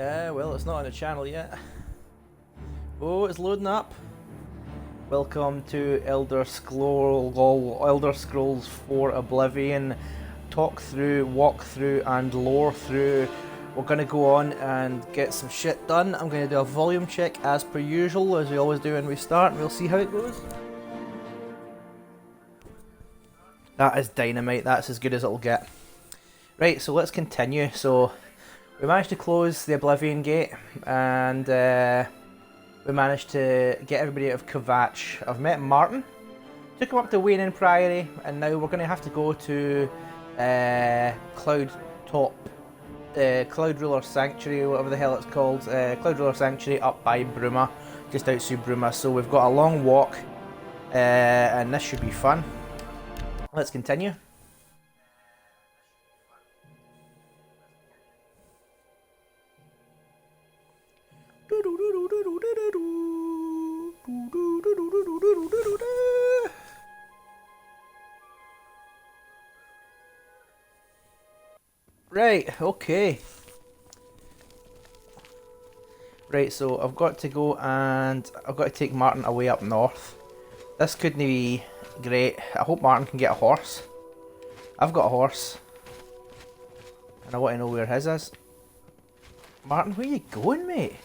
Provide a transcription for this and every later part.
Well, it's not on the channel yet. Oh, it's loading up. Welcome to Elder Scrolls 4 Oblivion. Talk through, walk through, and lore through. We're going to go on and get some shit done. I'm going to do a volume check as per usual, as we always do when we start, and we'll see how it goes. That is dynamite. That's as good as it'll get. Right, so let's continue. So we managed to close the Oblivion gate, and we managed to get everybody out of Kvatch. I've met Martin, took him up to Wayne Priory, and now we're going to have to go to Cloudruler Sanctuary, whatever the hell it's called. Cloudruler Sanctuary up by Bruma, just outside Bruma. So we've got a long walk, and this should be fun. Let's continue. Right, okay. Right, so I've got to go and I've got to take Martin away up north. This couldn't be great. I hope Martin can get a horse. I've got a horse. And I want to know where his is. Martin, where you going, mate?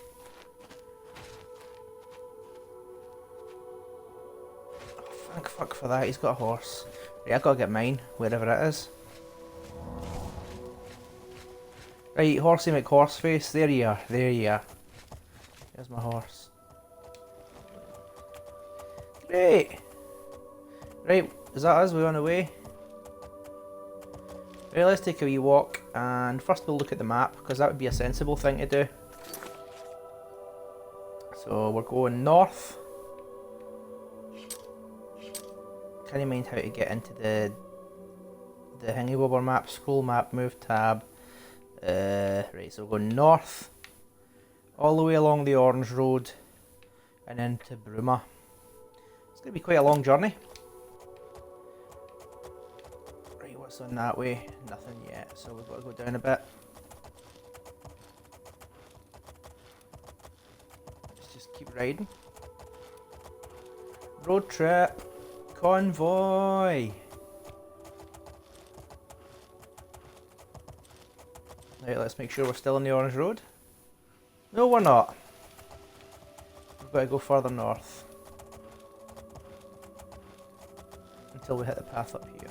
Oh, thank fuck for that, he's got a horse. Right, I've got to get mine, wherever it is. Right, horsey McHorseface, there you are, there you are. There's my horse. Great! Right, is that us? We're on the way? Right, let's take a wee walk, and first we'll look at the map, because that would be a sensible thing to do. So we're going north. Can you mind how to get into the Hingybobber map? Scroll map, move tab. Right, so we're going north, all the way along the Orange Road, and into Bruma. It's going to be quite a long journey. Right, what's on that way? Nothing yet, so we've got to go down a bit. Let's just keep riding. Road trip, convoy. Right, let's make sure we're still on the Orange Road. No, we're not. We've got to go further north. Until we hit the path up here.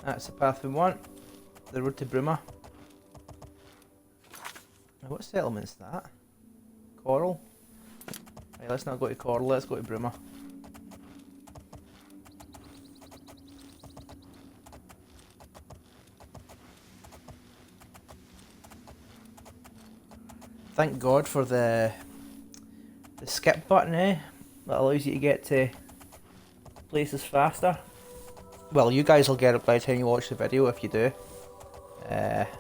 That's the path we want. The road to Bruma. What settlement's that? Coral? Right, let's not go to Coral, let's go to Bruma. Thank God for the skip button, eh? That allows you to get to places faster. Well, you guys will get it by the time you watch the video if you do.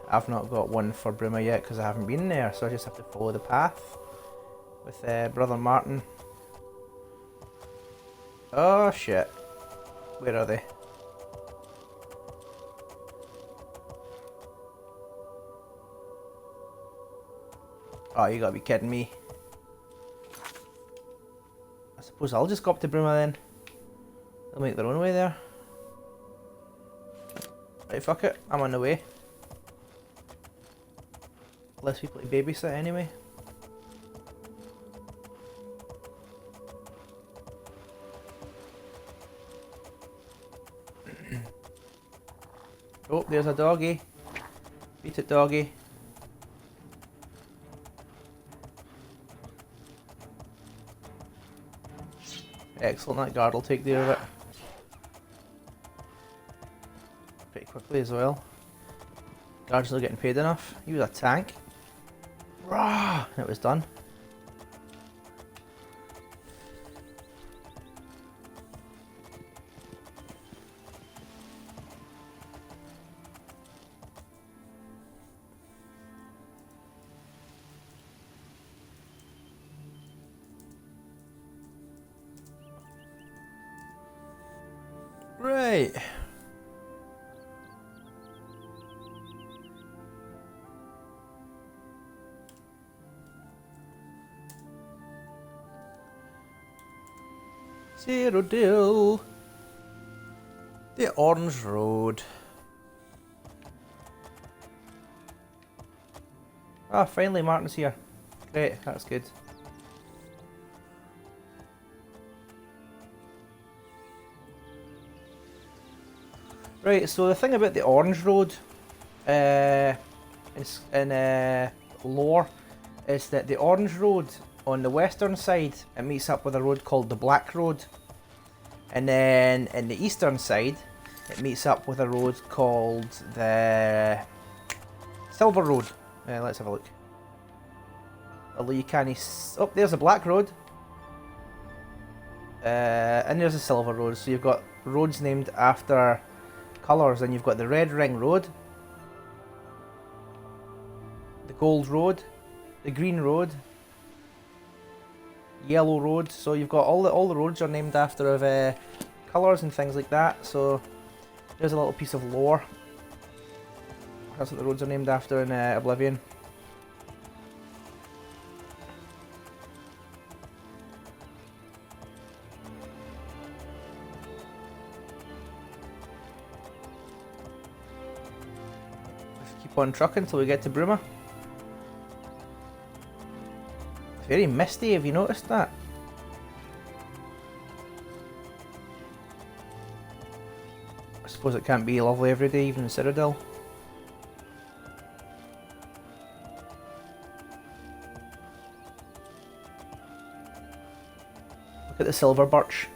I've not got one for Bruma yet because I haven't been there, so I just have to follow the path with brother Martin. Oh shit, where are they? Oh, you gotta be kidding me. I suppose I'll just go up to Bruma then. They'll make their own way there. Right, fuck it, I'm on the way. Less people to babysit anyway. Oh, there's a doggy. Beat it, doggy. Excellent, that guard will take care of it. Pretty quickly as well. Guard's not getting paid enough. He was a tank. Rah! And it was done. Right. Cyrodiil. The Orange Road. Ah, finally Martin's here. Great, that's good. Right, so the thing about the Orange Road in lore is that the Orange Road on the western side, it meets up with a road called the Black Road. And then in the eastern side, it meets up with a road called the Silver Road. Let's have a look. Although you can't... Oh, there's a Black Road. And there's a Silver Road. So you've got roads named after colours. And you've got the Red Ring Road, the Gold Road, the Green Road, Yellow Road. So you've got all the roads are named after colours and things like that. So there's a little piece of lore. That's what the roads are named after in Oblivion. Just keep on trucking until we get to Bruma. It's very misty, have you noticed that? I suppose it can't be lovely every day, even in Cyrodiil. Look at the silver birch.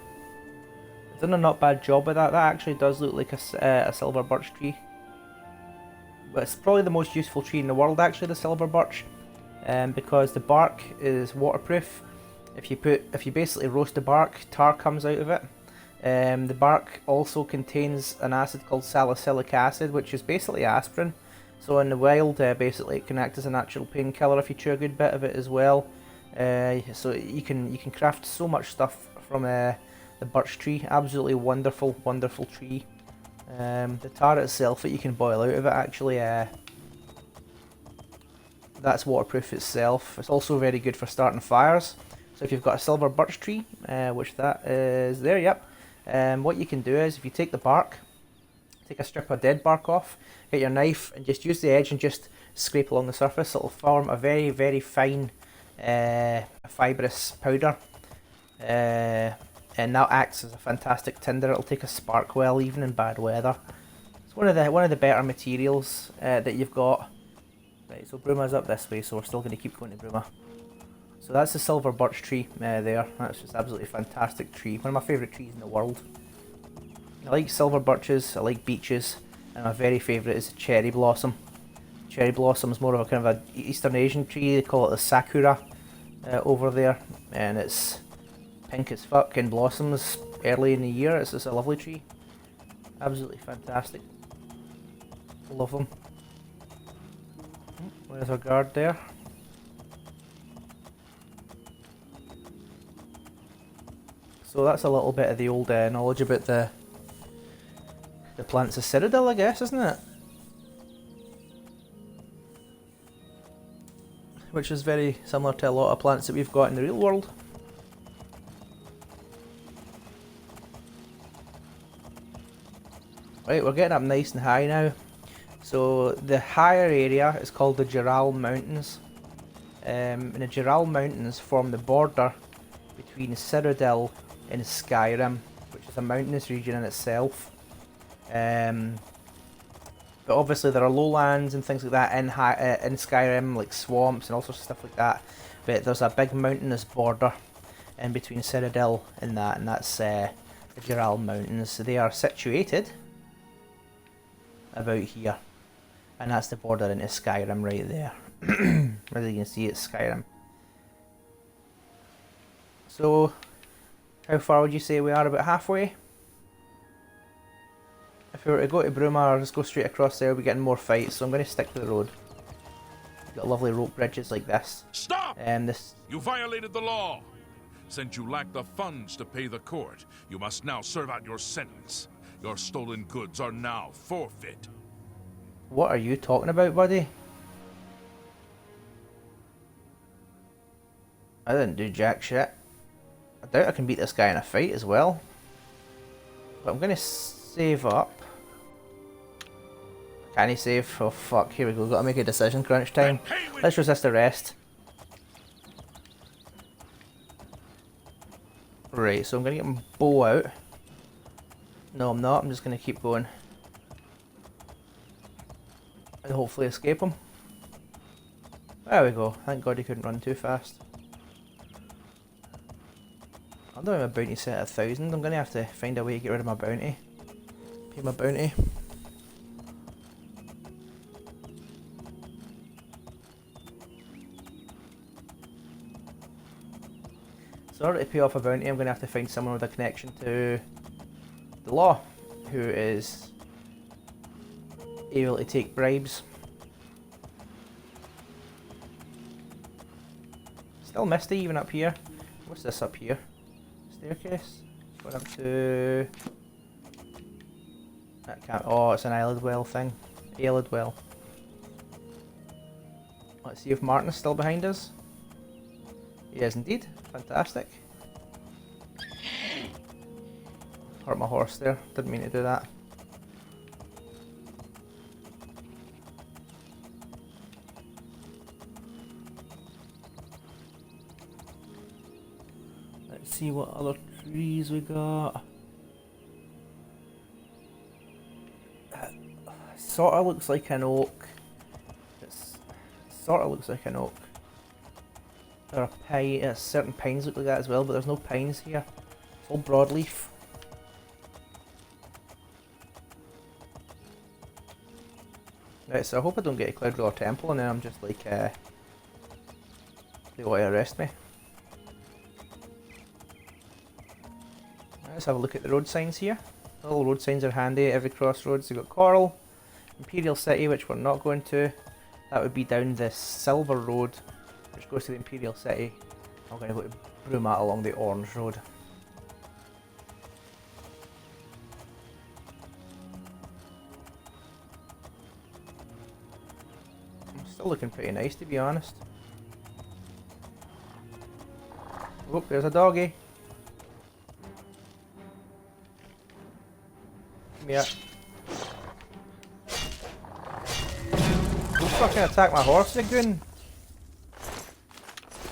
They've done a not bad job with that. That actually does look like a silver birch tree. But it's probably the most useful tree in the world, actually, the silver birch. Because the bark is waterproof. If you basically roast the bark, tar comes out of it. The bark also contains an acid called salicylic acid, which is basically aspirin. So in the wild, basically it can act as a natural painkiller if you chew a good bit of it as well. So you can craft so much stuff from the birch tree. Absolutely wonderful, wonderful tree. The tar itself that you can boil out of it, actually, that's waterproof itself. It's also very good for starting fires. So if you've got a silver birch tree, which that is there, yep. What you can do is, if you take the bark, take a strip of dead bark off, get your knife and just use the edge and just scrape along the surface. It'll form a very, very fine fibrous powder. And that acts as a fantastic tinder. It'll take a spark well, even in bad weather. It's one of the better materials that you've got. Right, so Bruma's up this way, so we're still going to keep going to Bruma. So that's the silver birch tree there. That's just absolutely fantastic tree. One of my favourite trees in the world. I like silver birches, I like beeches, and my very favourite is cherry blossom. Cherry blossom is more of a kind of an Eastern Asian tree. They call it the sakura over there, and it's pink as fuck and blossoms early in the year. It's just a lovely tree. Absolutely fantastic. Love them. Where's our guard there? So that's a little bit of the old knowledge about the plants of Cyrodiil, I guess, isn't it? Which is very similar to a lot of plants that we've got in the real world. Right, we're getting up nice and high now. So the higher area is called the Giral Mountains. And the Giral Mountains form the border between Cyrodiil and Skyrim, which is a mountainous region in itself. But obviously there are lowlands and things like that in Skyrim, like swamps and all sorts of stuff like that. But there's a big mountainous border in between Cyrodiil and that's the Giral Mountains. So they are situated about here. And that's the border into Skyrim right there. As you can see, it's Skyrim. So, how far would you say we are? About halfway? If we were to go to Bruma or just go straight across there, we'll be getting more fights, so I'm going to stick to the road. We've got lovely rope bridges like this. Stop! You violated the law! Since you lack the funds to pay the court, you must now serve out your sentence. Your stolen goods are now forfeit. What are you talking about, buddy? I didn't do jack shit. I doubt I can beat this guy in a fight as well. But I'm gonna save up. Can he save? Oh fuck, here we go. Gotta make a decision, crunch time. Let's resist arrest. Right, so I'm gonna get my bow out. No, I'm not. I'm just gonna keep going. And hopefully escape him. There we go. Thank God he couldn't run too fast. I'm doing my bounty set at 1,000. I'm gonna have to find a way to get rid of my bounty. Pay my bounty. So in order to pay off a bounty, I'm gonna have to find someone with a connection to the law, who is able to take bribes. Still misty even up here. What's this up here? Staircase? Going up to... That can't... Oh, it's an eyelid well thing. Eyelid well. Let's see if Martin's still behind us. He is indeed. Fantastic. Hurt my horse there. Didn't mean to do that. Let's see what other trees we got. Sort of looks like an oak. It's sort of looks like an oak. There are pine, certain pines look like that as well, but there's no pines here. It's all broadleaf. Right, so I hope I don't get a Cloudruler temple and then I'm just like, they want to arrest me. Let's have a look at the road signs here. All road signs are handy at every crossroads. You've got Coral, Imperial City, which we're not going to. That would be down this Silver Road, which goes to the Imperial City. I'm going to go to Brumat along the Orange Road. I'm still looking pretty nice, to be honest. Oh, there's a doggy. Come here. Don't fucking attack my horse, you goon.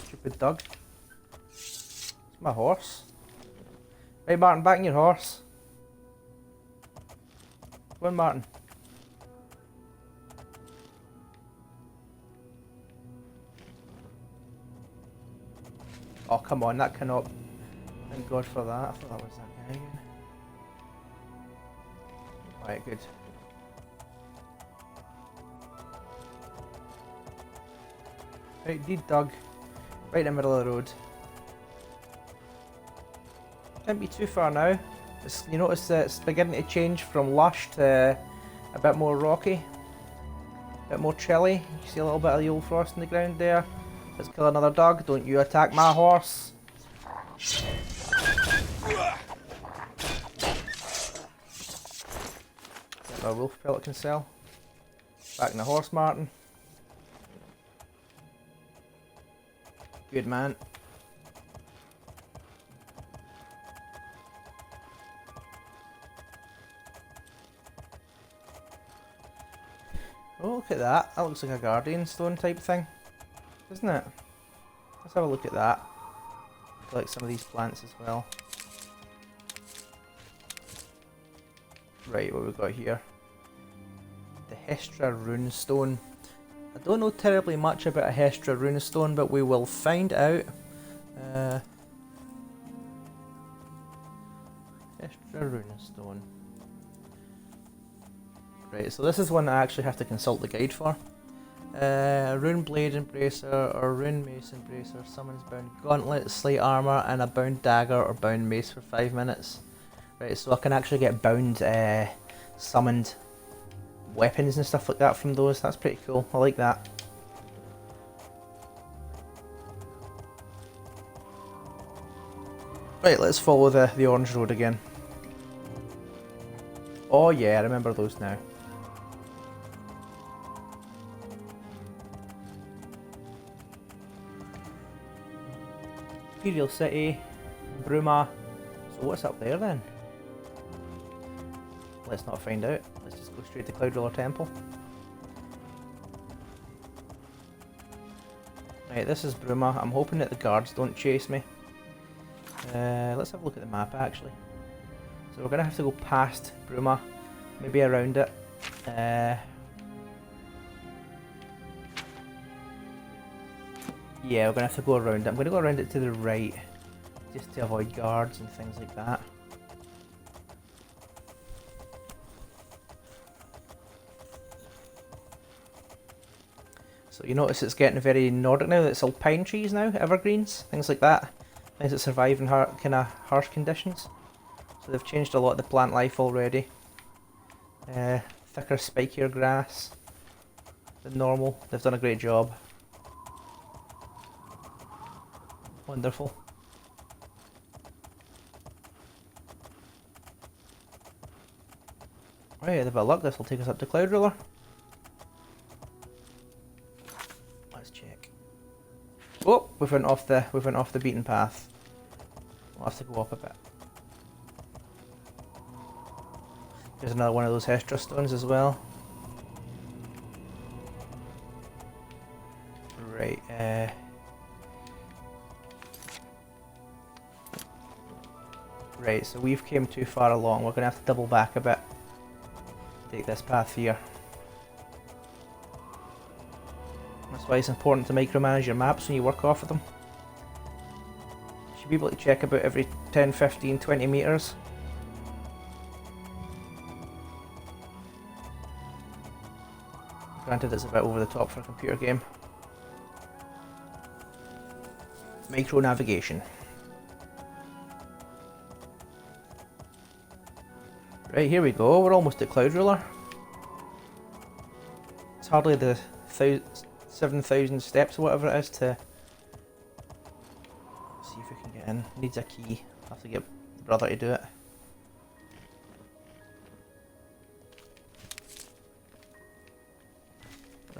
Stupid dog. It's my horse. Right, Martin, back in your horse. Go on, Martin. Oh, come on, that cannot... Thank God for that. I thought that was that guy again. Right, good. Right, deed dog. Right in the middle of the road. Can't be too far now. You notice that it's beginning to change from lush to a bit more rocky. A bit more chilly. You see a little bit of the old frost in the ground there. Let's kill another dog. Don't you attack my horse. Get my wolf pellet can sell. Back in the horse, Martin. Good man. Oh, look at that. That looks like a guardian stone type thing, doesn't it? Let's have a look at that. Collect some of these plants as well. Right, what we've got here. The Hestra runestone. I don't know terribly much about a Hestra runestone, but we will find out. Hestra runestone. Right, so this is one I actually have to consult the guide for. Rune Blade Embracer or Rune Mace Embracer summons bound gauntlet, slate armor, and a bound dagger or bound mace for 5 minutes. Right, so I can actually get bound summoned weapons and stuff like that from those. That's pretty cool. I like that. Right, let's follow the orange road again. Oh yeah, I remember those now. Imperial City, Bruma. So what's up there then? Let's not find out. Let's just go straight to Cloudruler Temple. Right, this is Bruma. I'm hoping that the guards don't chase me. Let's have a look at the map actually. So we're going to have to go past Bruma, maybe around it. Yeah, we're going to have to go around it. I'm going to go around it to the right, just to avoid guards and things like that. So you notice it's getting very Nordic now. It's all pine trees now, evergreens, things like that. Things that survive in kind of harsh conditions. So they've changed a lot of the plant life already. Thicker, spikier grass than normal. They've done a great job. Wonderful. Right, with a bit of luck, this will take us up to Cloudruler. Let's check. Oh, we went off the beaten path. We'll have to go up a bit. There's another one of those Hestra stones as well. Right, right, so we've came too far along. We're going to have to double back a bit. Take this path here. That's why it's important to micromanage your maps when you work off of them. You should be able to check about every 10, 15, 20 meters. Granted, it's a bit over the top for a computer game. Micro navigation. Right, here we go. We're almost at Cloudruler. It's hardly the 7,000 steps or whatever it is to see if we can get in. Needs a key. I'll have to get the brother to do it.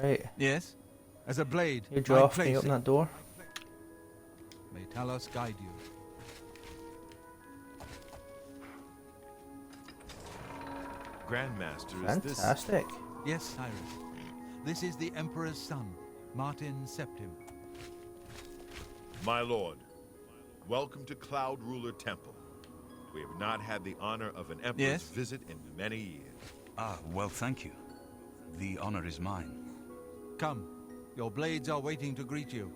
Right. Yes? As a blade, Your jaw, can you open that door? May Talos guide you. Grandmaster, is this... Fantastic. Yes, Cyrus. This is the Emperor's son, Martin Septim. My lord, welcome to Cloudruler Temple. We have not had the honor of an emperor's visit in many years. Ah, well, thank you. The honor is mine. Come, your blades are waiting to greet you.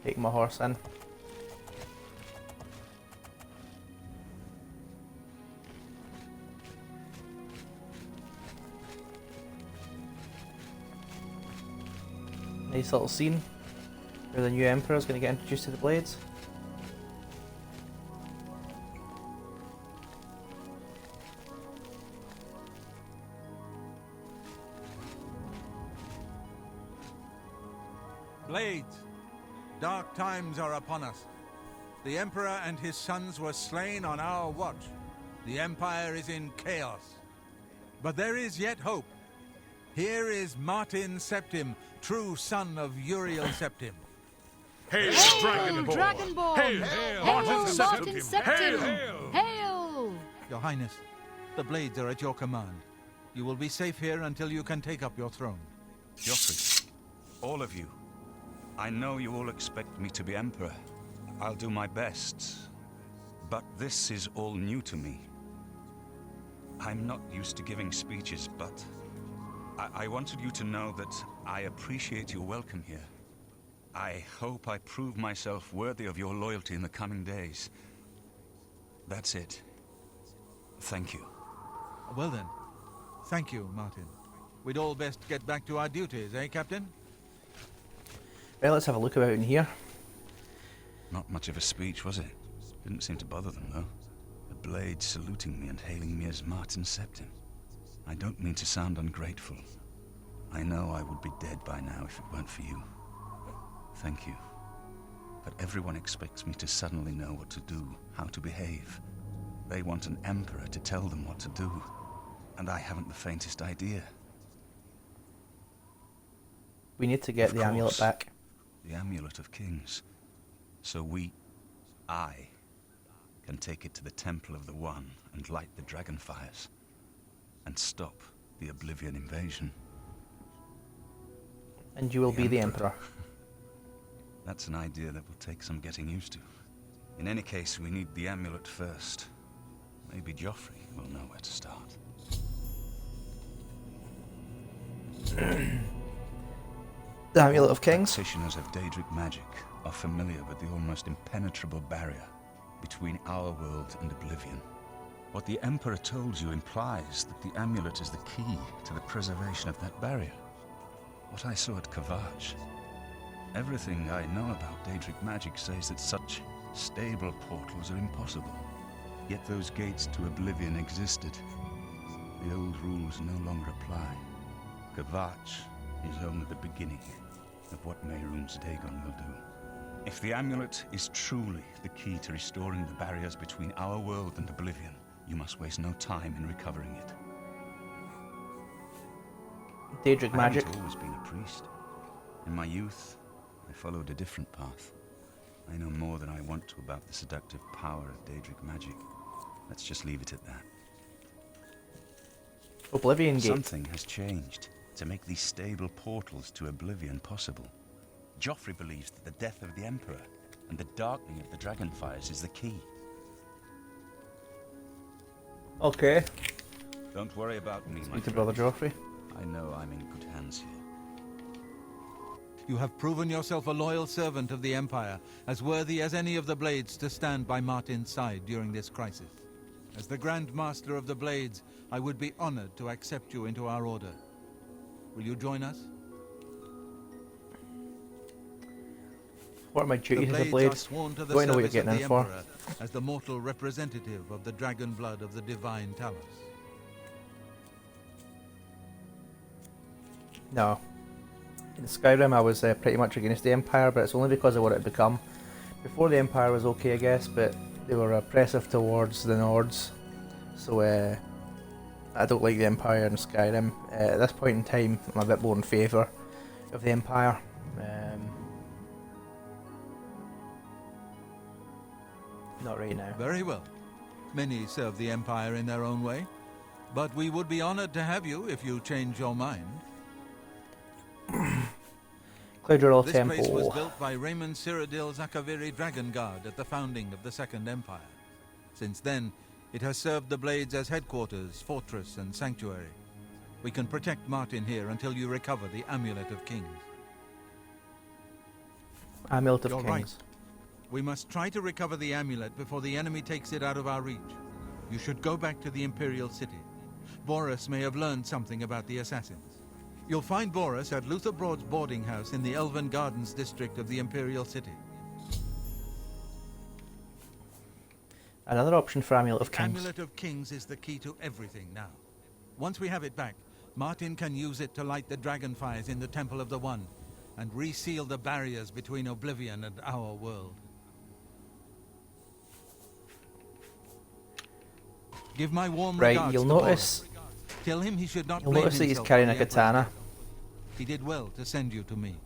Take my horse in. Nice little scene where the new emperor is going to get introduced to the blades. Blades, dark times are upon us. The Emperor and his sons were slain on our watch. The Empire is in chaos. But there is yet hope. Here is Martin Septim, true son of Uriel Septim. Hail, Dragonborn! Dragonborn! Hail, Hail, Martin Martin Septim! Septim! Hail! Your Highness, the blades are at your command. You will be safe here until you can take up your throne. Joffrey, all of you. I know you all expect me to be Emperor. I'll do my best. But this is all new to me. I'm not used to giving speeches, but I wanted you to know that I appreciate your welcome here. I hope I prove myself worthy of your loyalty in the coming days. That's it. Thank you. Well then, thank you, Martin. We'd all best get back to our duties, eh, Captain? Well, let's have a look about in here. Not much of a speech, was it? Didn't seem to bother them, though. The blade saluting me and hailing me as Martin Septim. I don't mean to sound ungrateful. I know I would be dead by now if it weren't for you. Thank you. but everyone expects me to suddenly know what to do, how to behave. They want an emperor to tell them what to do, and I haven't the faintest idea. We need to get Of the amulet course. back. The Amulet of Kings. So I, can take it to the Temple of the One and light the dragon fires, and stop the Oblivion invasion. And you will be the Emperor. That's an idea that will take some getting used to. In any case, we need the amulet first. Maybe Joffrey will know where to start. The Amulet of Kings. Practitioners of Daedric magic are familiar with the almost impenetrable barrier between our world and Oblivion. What the Emperor told you implies that the amulet is the key to the preservation of that barrier. What I saw at Kavach. Everything I know about Daedric magic says that such stable portals are impossible. Yet those gates to Oblivion existed. The old rules no longer apply. Kavach is only the beginning of what Mehrunes Dagon will do. If the amulet is truly the key to restoring the barriers between our world and Oblivion, you must waste no time in recovering it. Daedric magic. I haven't always been a priest. In my youth, I followed a different path. I know more than I want to about the seductive power of Daedric magic. Let's just leave it at that. Oblivion Gate. Something has changed to make these stable portals to Oblivion possible. Joffrey believes that the death of the Emperor and the darkening of the Dragonfires is the key. Okay. Don't worry about me, my Speak to friend. Brother Joffrey. I know I'm in good hands here. You have proven yourself a loyal servant of the Empire, as worthy as any of the Blades to stand by Martin's side during this crisis. As the Grand Master of the Blades, I would be honored to accept you into our order. Will you join us? What are my duties as a Blades blade? are sworn to the Don't know what you're service of getting the in for. Emperor as the mortal representative of the dragon blood of the divine Talos. No. In Skyrim I was pretty much against the Empire, but it's only because of what it had become. Before the Empire was okay, I guess, but they were oppressive towards the Nords. So I don't like the Empire in Skyrim. At this point in time, I'm a bit more in favour of the Empire. Not right now. Very well. Many serve the Empire in their own way, but we would be honored to have you if you change your mind. Cloudruler This Temple. place was built by Raymond Cyrodiil Zakaviri Dragon Guard at the founding of the Second Empire. Since then, it has served the Blades as headquarters, fortress, and sanctuary. We can protect Martin here until you recover the Amulet of Kings. Amulet of You're Kings. right. We must try to recover the amulet before the enemy takes it out of our reach. You should go back to the Imperial City. Boris may have learned something about the assassins. You'll find Boris at Luther Broad's boarding house in the Elven Gardens district of the Imperial City. Another option for Amulet of Kings. Amulet of Kings is the key to everything now. Once we have it back, Martin can use it to light the dragonfires in the Temple of the One and reseal the barriers between Oblivion and our world. Give my warm Right, regards you'll to notice. Boris. Tell him he should not You'll blame notice that he's himself carrying for a the Emperor's katana. death. He did well to send you to me.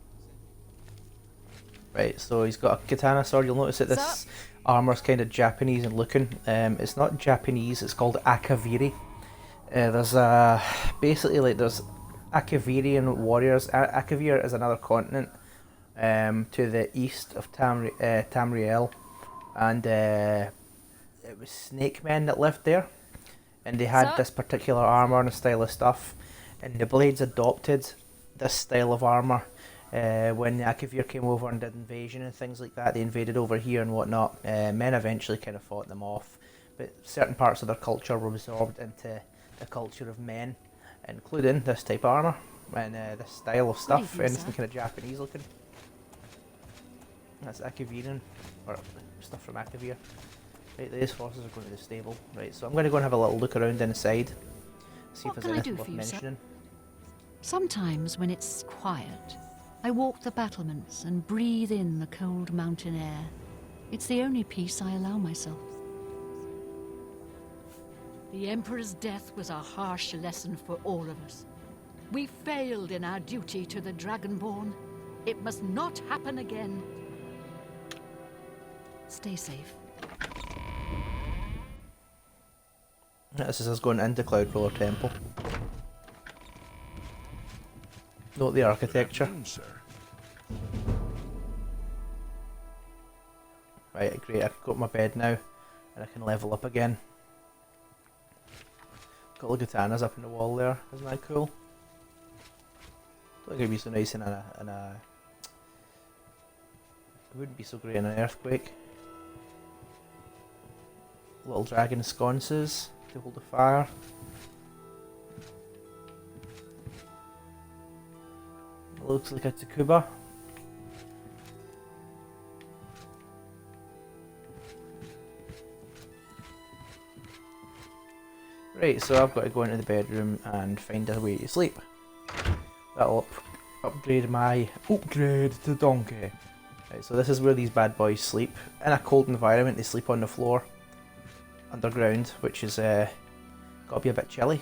Right, so he's got a katana sword. You'll notice that this armor's kind of Japanese in looking. It's not Japanese, it's called Akaviri. There's basically like there's Akavirian warriors. Akavir is another continent to the east of Tamriel, and it was snake men that lived there, and they had this particular armor and a style of stuff, and the Blades adopted this style of armor. When the Akavir came over and did invasion and things like that, they invaded over here and whatnot. Men eventually kind of fought them off, but certain parts of their culture were absorbed into the culture of men, including this type of armor and this style of stuff, anything kind of Japanese looking. That's Akavirian, or stuff from Akavir. Right, these forces are going to the stable. Right, so I'm going to go and have a little look around inside, see if What there's can I anything do worth for you, sir? mentioning. Sometimes when it's quiet, I walk the battlements and breathe in the cold mountain air. It's the only peace I allow myself. The Emperor's death was a harsh lesson for all of us. We failed in our duty to the Dragonborn. It must not happen again. Stay safe. This is us going into Cloudruler Temple. Note the architecture. Right, great, I've got my bed now, and I can level up again. Got all the katanas up in the wall there, isn't that cool? Don't think it'd be so nice in a it wouldn't be so great in an earthquake. Little dragon sconces to hold the fire. It looks like a Takuba. Right, so I've got to go into the bedroom and find a way to sleep. That'll upgrade my upgrade to donkey. Right, so this is where these bad boys sleep. In a cold environment, they sleep on the floor, underground, which is got to be a bit chilly.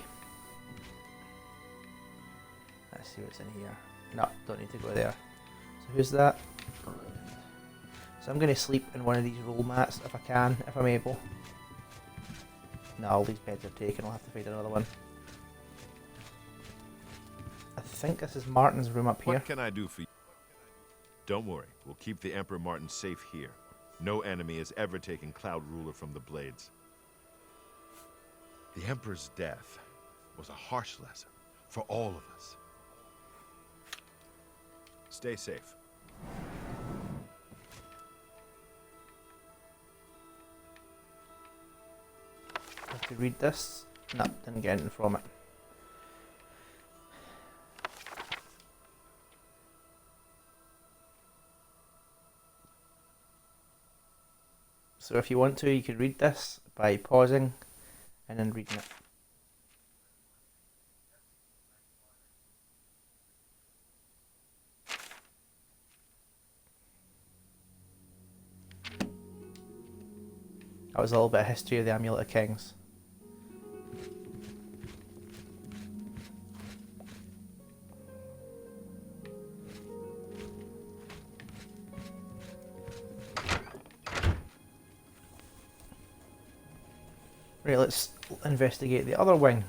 Let's see what's in here. No, don't need to go there. So who's that? So I'm going to sleep in one of these roll mats if I can, if I'm able. No, all these beds are taken, I'll have to find another one. I think this is Martin's room up here. What can I do for you? Don't worry, we'll keep the Emperor Martin safe here. No enemy has ever taken Cloudruler from the Blades. The Emperor's death was a harsh lesson for all of us. Stay safe. Have to read this? No, didn't get anything from it. So if you want to, you can read this by pausing and then reading it. That was a little bit of history of the Amulet of Kings. Right, let's investigate the other wing.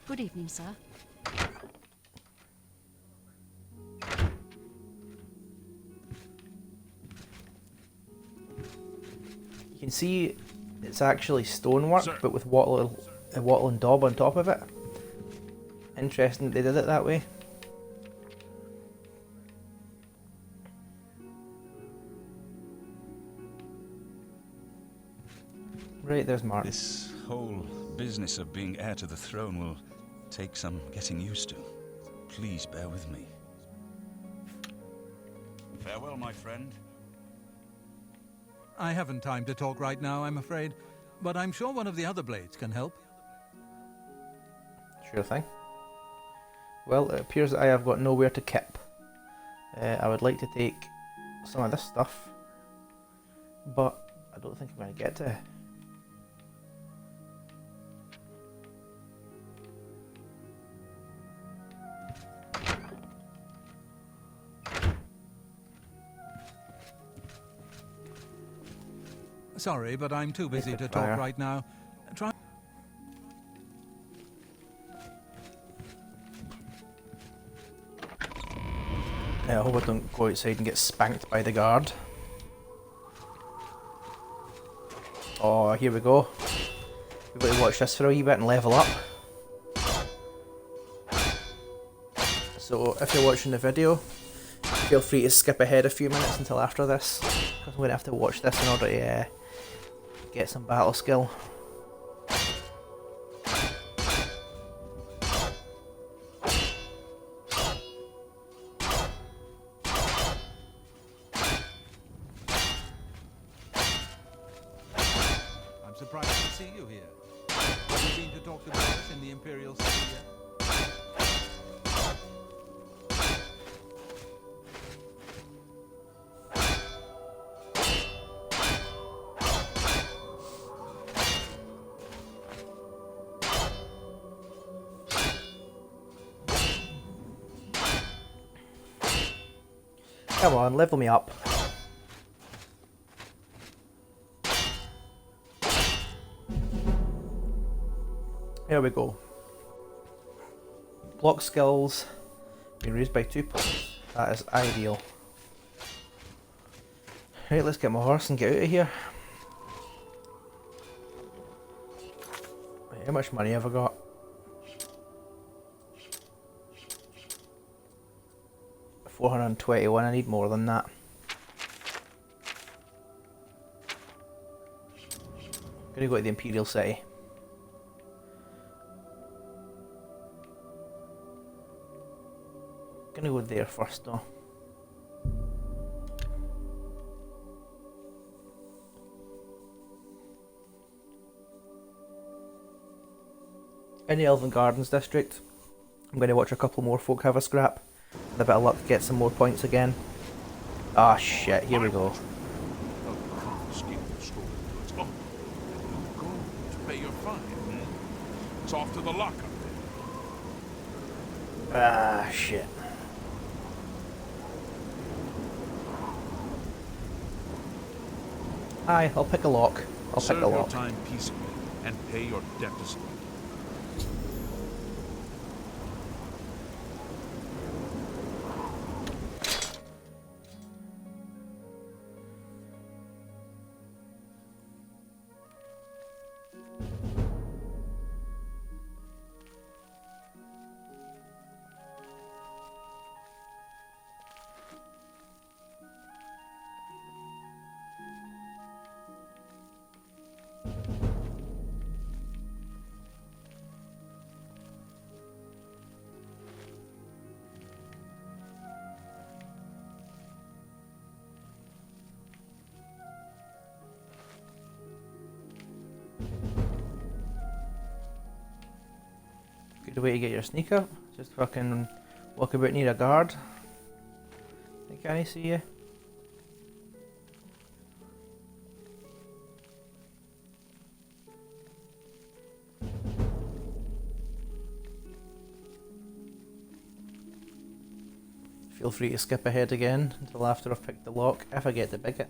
Good evening, sir. You can see it's actually stonework, but with wattle and daub on top of it. Interesting that they did it that way. Right, there's Martin. This whole business of being heir to the throne will take some getting used to. Please bear with me. Farewell, my friend. I haven't time to talk right now, I'm afraid, but I'm sure one of the other blades can help. Sure thing. Well, it appears that I have got nowhere to kip. I would like to take some of this stuff, but I don't think I'm going to get to it. Sorry, but I'm too busy to talk right now. Try. I hope I don't go outside and get spanked by the guard. Oh, here we go. We've got to watch this for a wee bit and level up. So if you're watching the video, feel free to skip ahead a few minutes until after this, because I'm going to have to watch this in order to get some battle skill. I'm surprised to see you here. Have you been to talk to Boris in the Imperial City yet? Come on, level me up. There we go. Block skills being raised by 2 points. That is ideal. Right, let's get my horse and get out of here. Right, how much money have I got? $421. I need more than that. Gonna go to the Imperial City. Gonna go there first though. In the Elven Gardens district, I'm going to watch a couple more folk have a scrap. With a bit of luck, get some more points again. Ah shit, here we go. Go to pay your fine. It's off to the lockup. Ah shit. Aye, I'll pick a lock. I'll pick a Serve your lock. time peaceably and pay your debtors. Good way to get your sneak up. Just fucking walk about near a guard. Can I see you? Feel free to skip ahead again until after I've picked the lock, if I get to pick it.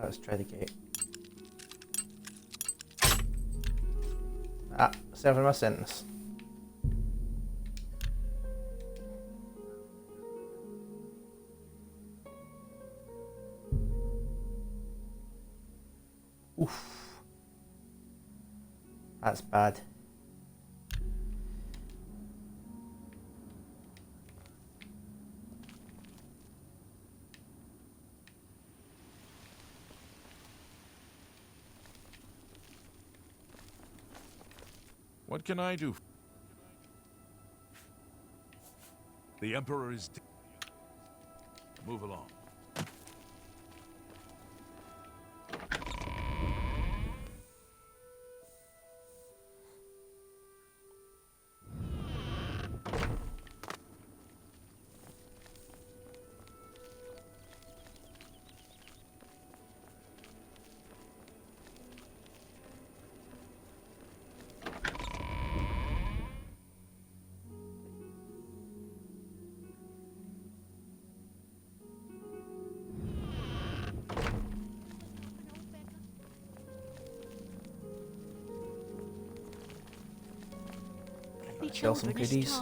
Let's try the gate. Ah, serving my sentence. Oof. That's bad. What can I do? The Emperor is dead. Move along. Sell some goodies.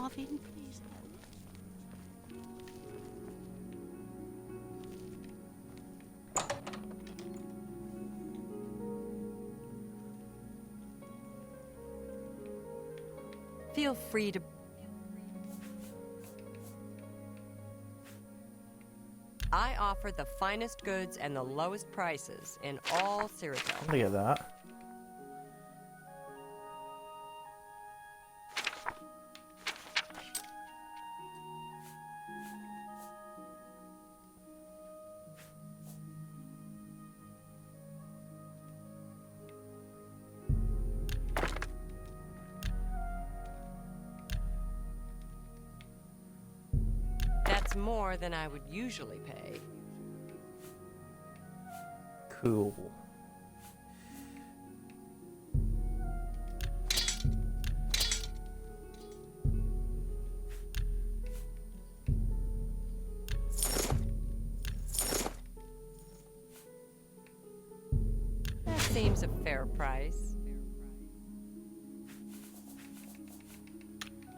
Feel free to... I offer the finest goods and the lowest prices in all Cyrodiil. Look at that. That's more than I would usually pay. Cool. That seems a fair price.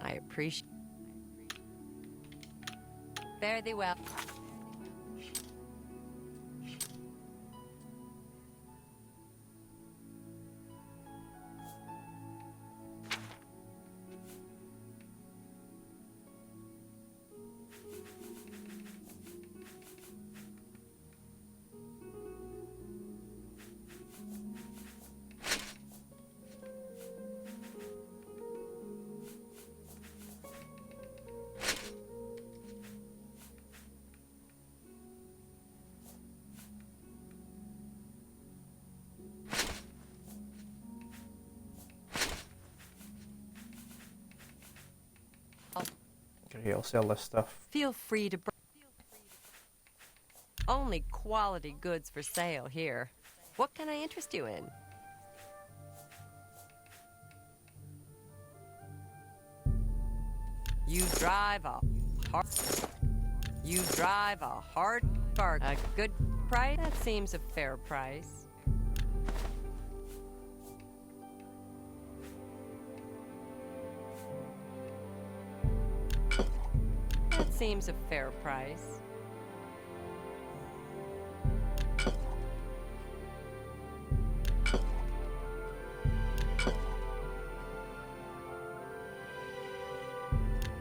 I appreciate. Fare thee well. Okay, I'll sell this stuff. Feel free to. Only quality goods for sale here. What can I interest you in? You drive a hard bargain. A good price? That seems a fair price. That seems a fair price.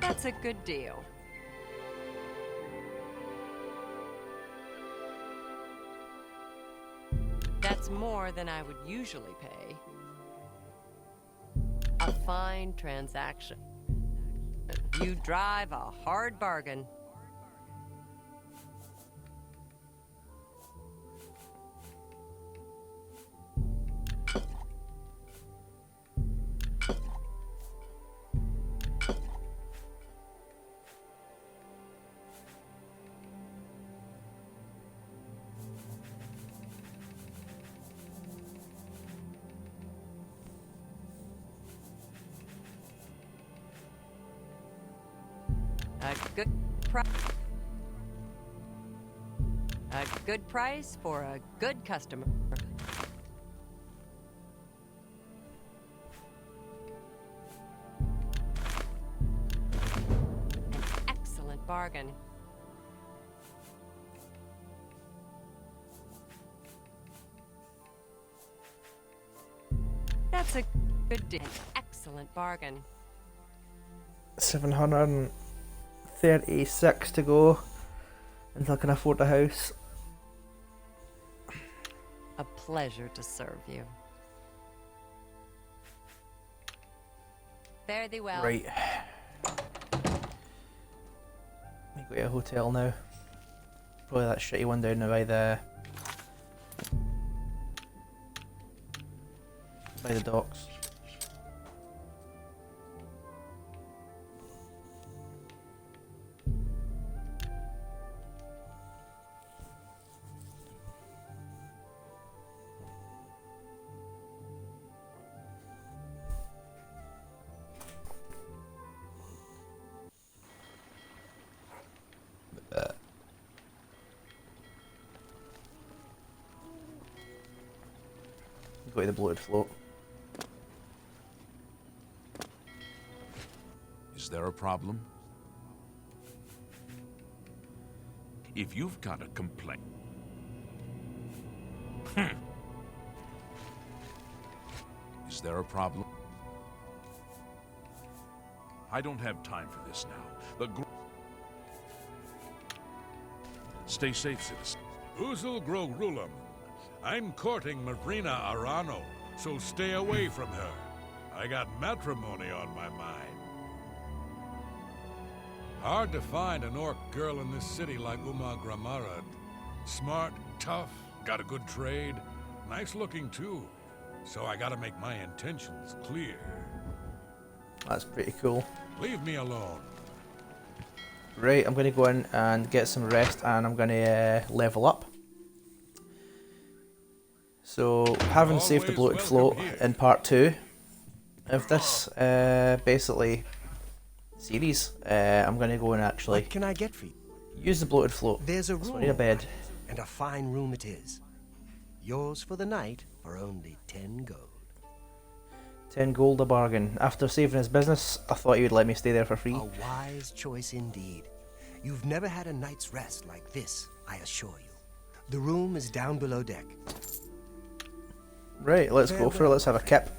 That's a good deal. That's more than I would usually pay. A fine transaction. You drive a hard bargain. A good price for a good customer. An excellent bargain. That's a good deal. An excellent bargain. 736 to go until I can afford a house. A pleasure to serve you. Fare thee well. Right. We go to a hotel now. Probably that shitty one down by the docks. Go to the bloated float. Is there a problem? If you've got a complaint... Is there a problem? I don't have time for this now. Stay safe, citizen. Uzul Grogrulam. I'm courting Marina Arano, so stay away from her. I got matrimony on my mind. Hard to find an orc girl in this city like Uma Gramarad. Smart, tough, got a good trade. Nice looking too. So I gotta make my intentions clear. That's pretty cool. Leave me alone. Right, I'm going to go in and get some rest, and I'm going to level up. So, having saved the bloated float in part 2 of this, basically, series, I'm going to go and actually What can I get for you? use the bloated float. There's a So I room, need a bed. and a fine room it is. Yours for the night for only 10 gold. 10 gold a bargain. After saving his business, I thought he would let me stay there for free. A wise choice indeed. You've never had a night's rest like this, I assure you. The room is down below deck. Right, let's go for it. Let's have a kip.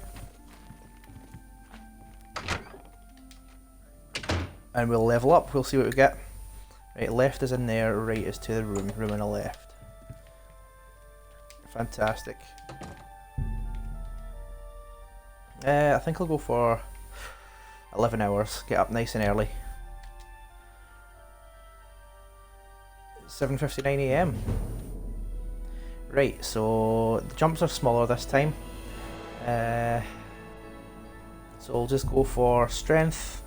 And we'll level up. We'll see what we get. Right, left is in there, right is to the room on the left. Fantastic. I think I'll go for 11 hours. Get up nice and early. 7:59 AM. Right, so the jumps are smaller this time. So I'll just go for strength,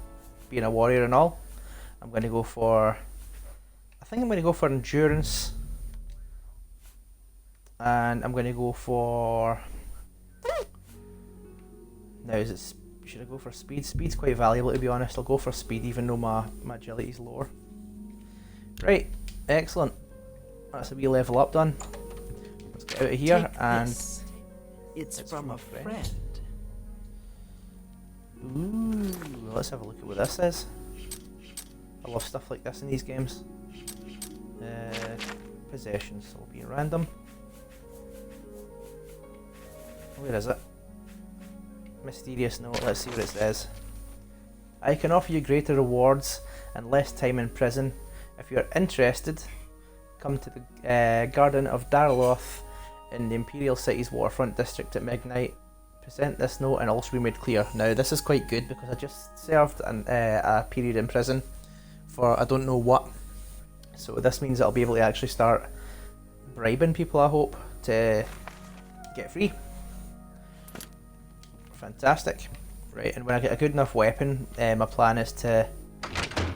being a warrior and all. I'm going to go for... I think I'm going to go for endurance. And I'm going to go for... Now, should I go for speed? Speed's quite valuable, to be honest. I'll go for speed, even though my agility's lower. Right, excellent. That's a wee level up done. Let's get out of here. Take And this. It's from a friend. Ooh, let's have a look at what this is. I love stuff like this in these games. Possessions will be random. Where is it? Mysterious note. Let's see what it says. I can offer you greater rewards and less time in prison. If you're interested, come to the Garden of Darloth in the Imperial City's waterfront district at midnight. Present this note and also be made clear. Now this is quite good because I just served a period in prison for I don't know what. So this means I'll be able to actually start bribing people, I hope, to get free. Fantastic. Right, and when I get a good enough weapon, my plan is to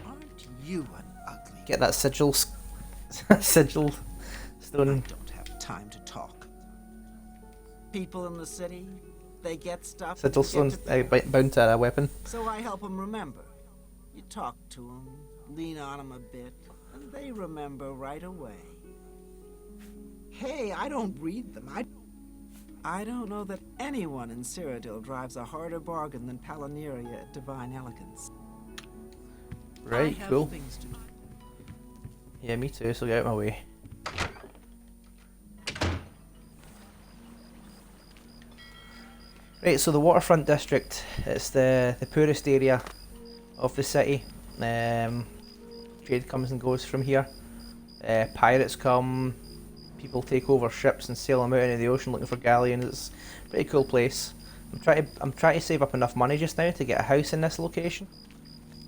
Aren't you an ugly? get that sigil sigil I stone. don't have time to talk. People in the city, they get stuff. Sigil and stone forget to pay. bound to a weapon. So I help them remember. You talk to them, lean on them a bit, and they remember right away. Hey, I don't read them. I don't know that anyone in Cyrodiil drives a harder bargain than Palonyria at Divine Elegance. Right, I have cool. things to do. Yeah, me too, so get out of my way. Right, so the waterfront district, it's the poorest area of the city. Trade comes and goes from here. Pirates come, people take over ships and sail them out into the ocean looking for galleons. It's a pretty cool place. I'm trying to save up enough money just now to get a house in this location.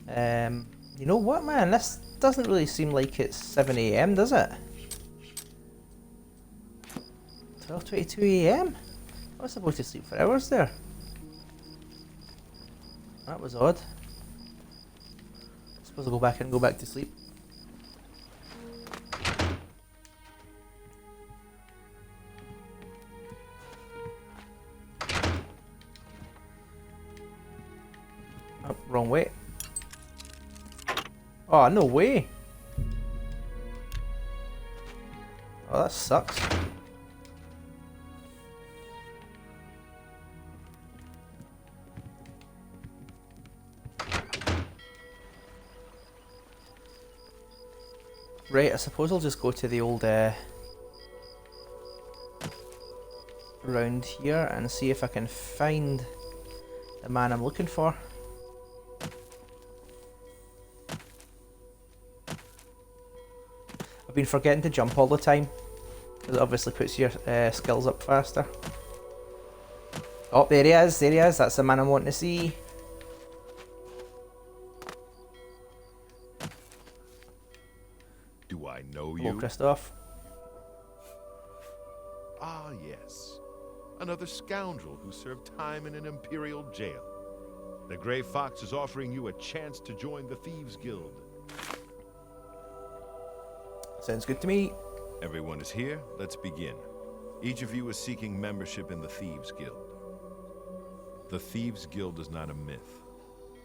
You know what, man? This doesn't really seem like it's 7 AM, does it? 12:22 AM? I was supposed to sleep for hours there. That was odd. I suppose I'll go back and go back to sleep. Oh, wrong way. Oh, no way. Oh, that sucks. Right, I suppose I'll just go to the old round here and see if I can find the man I'm looking for. I've been forgetting to jump all the time, because it obviously puts your skills up faster. Oh, there he is, that's the man I'm wanting to see. Do I know Hello, you? Christoph. Ah, yes. Another scoundrel who served time in an imperial jail. The Grey Fox is offering you a chance to join the Thieves Guild. Sounds good to me. Everyone is here. Let's begin. Each of you is seeking membership in the Thieves Guild. The Thieves Guild is not a myth.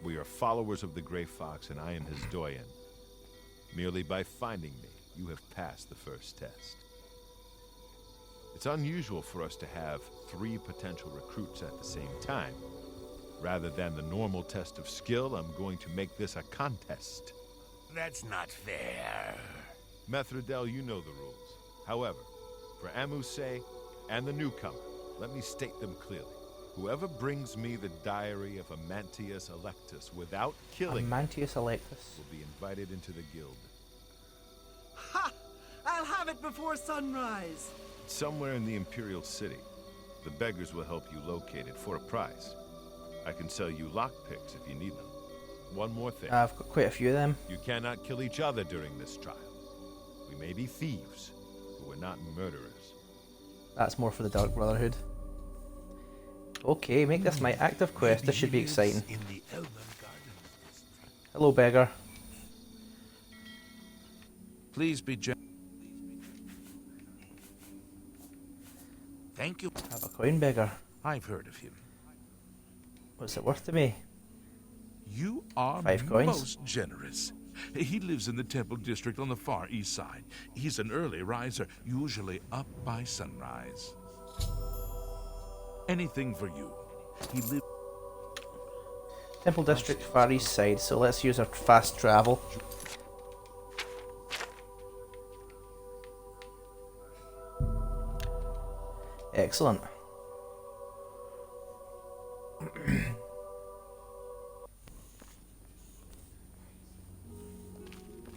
We are followers of the Grey Fox, and I am his doyen. Merely by finding me, you have passed the first test. It's unusual for us to have 3 potential recruits at the same time. Rather than the normal test of skill, I'm going to make this a contest. That's not fair. Methridel, you know the rules. However, for Amuse and the newcomer, let me state them clearly. Whoever brings me the diary of Amantius Electus without killing Amantius Electus will be invited into the guild. Ha! I'll have it before sunrise. Somewhere in the Imperial City. The beggars will help you locate it for a price. I can sell you lockpicks if you need them. One more thing. I've got quite a few of them. You cannot kill each other during this trial. We may be thieves, but we're not murderers. That's more for the Dark Brotherhood. Okay, make this my active quest. This should be exciting. Hello, beggar. Please be gentle. Thank you. Have a coin, beggar. I've heard of him. What's it worth to me? You are 5 coins. most generous. He lives in the Temple District on the far east side. He's an early riser, usually up by sunrise. Anything for you. He lives... Temple District, far east side. So let's use our fast travel. Excellent.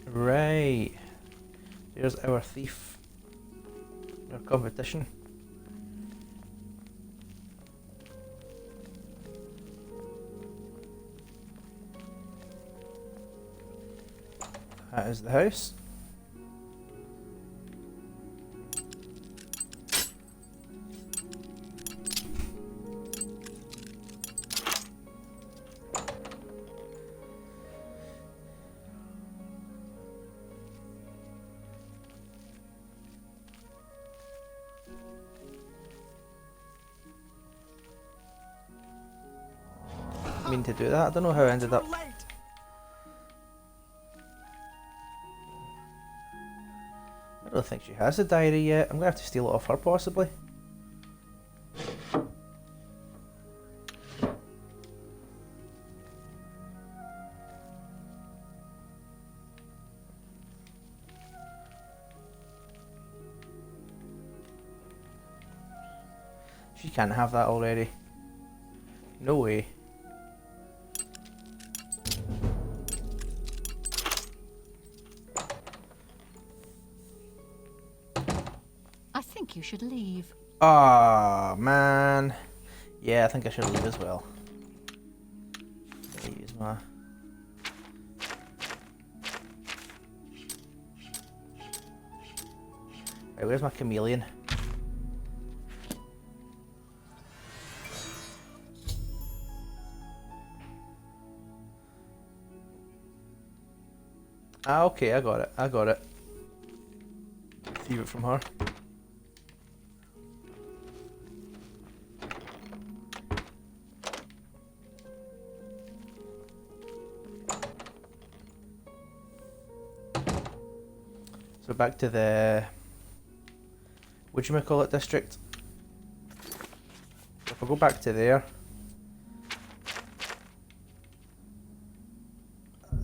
Right. There's our thief. Our competition. That is the house. Mean to do that. I don't know how I ended up. I don't think she has a diary yet. I'm gonna have to steal it off her possibly. She can't have that already. No way. I think you should leave. Ah, man. Yeah, I think I should leave as well. Let me use my... Right, where's my chameleon? Ah, okay, I got it. I got it. Thieve it from her. So back to the whatchamacallit district. If I go back to there,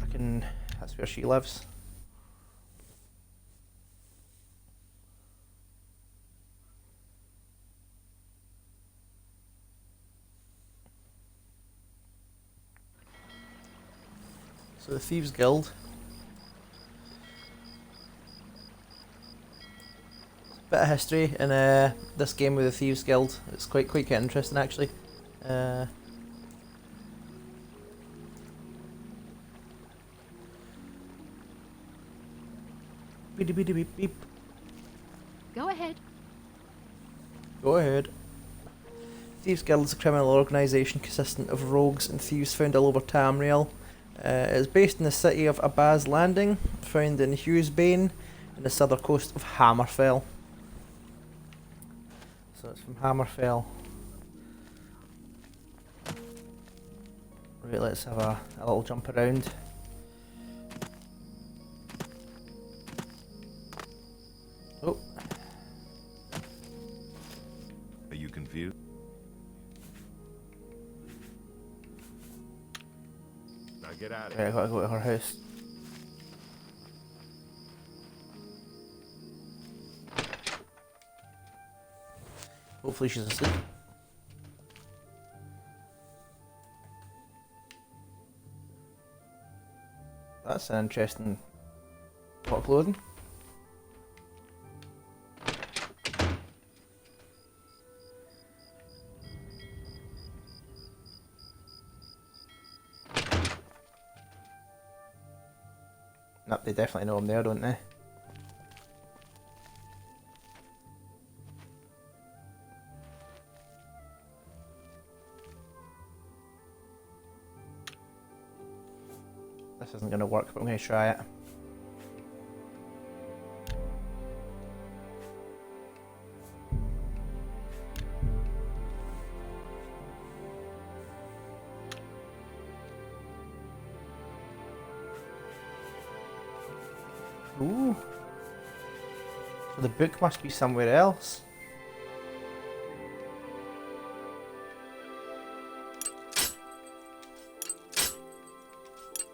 I can. That's where she lives. So the Thieves Guild. Bit of history in this game with the Thieves Guild. It's quite interesting actually. Beep beep beep beep. Go ahead. Go ahead. Thieves Guild is a criminal organisation consisting of rogues and thieves found all over Tamriel. It is based in the city of Abaz Landing, found in Hughesbane, in the southern coast of Hammerfell. So it's from Hammerfell. Right, let's have a little jump around. Oh. Are you confused? Now get out of Right, I here. gotta go to her house. Hopefully she's asleep. That's an interesting pot of clothing. Nope, they definitely know I'm there, don't they? This isn't going to work, but I'm going to try it. Ooh. So the book must be somewhere else.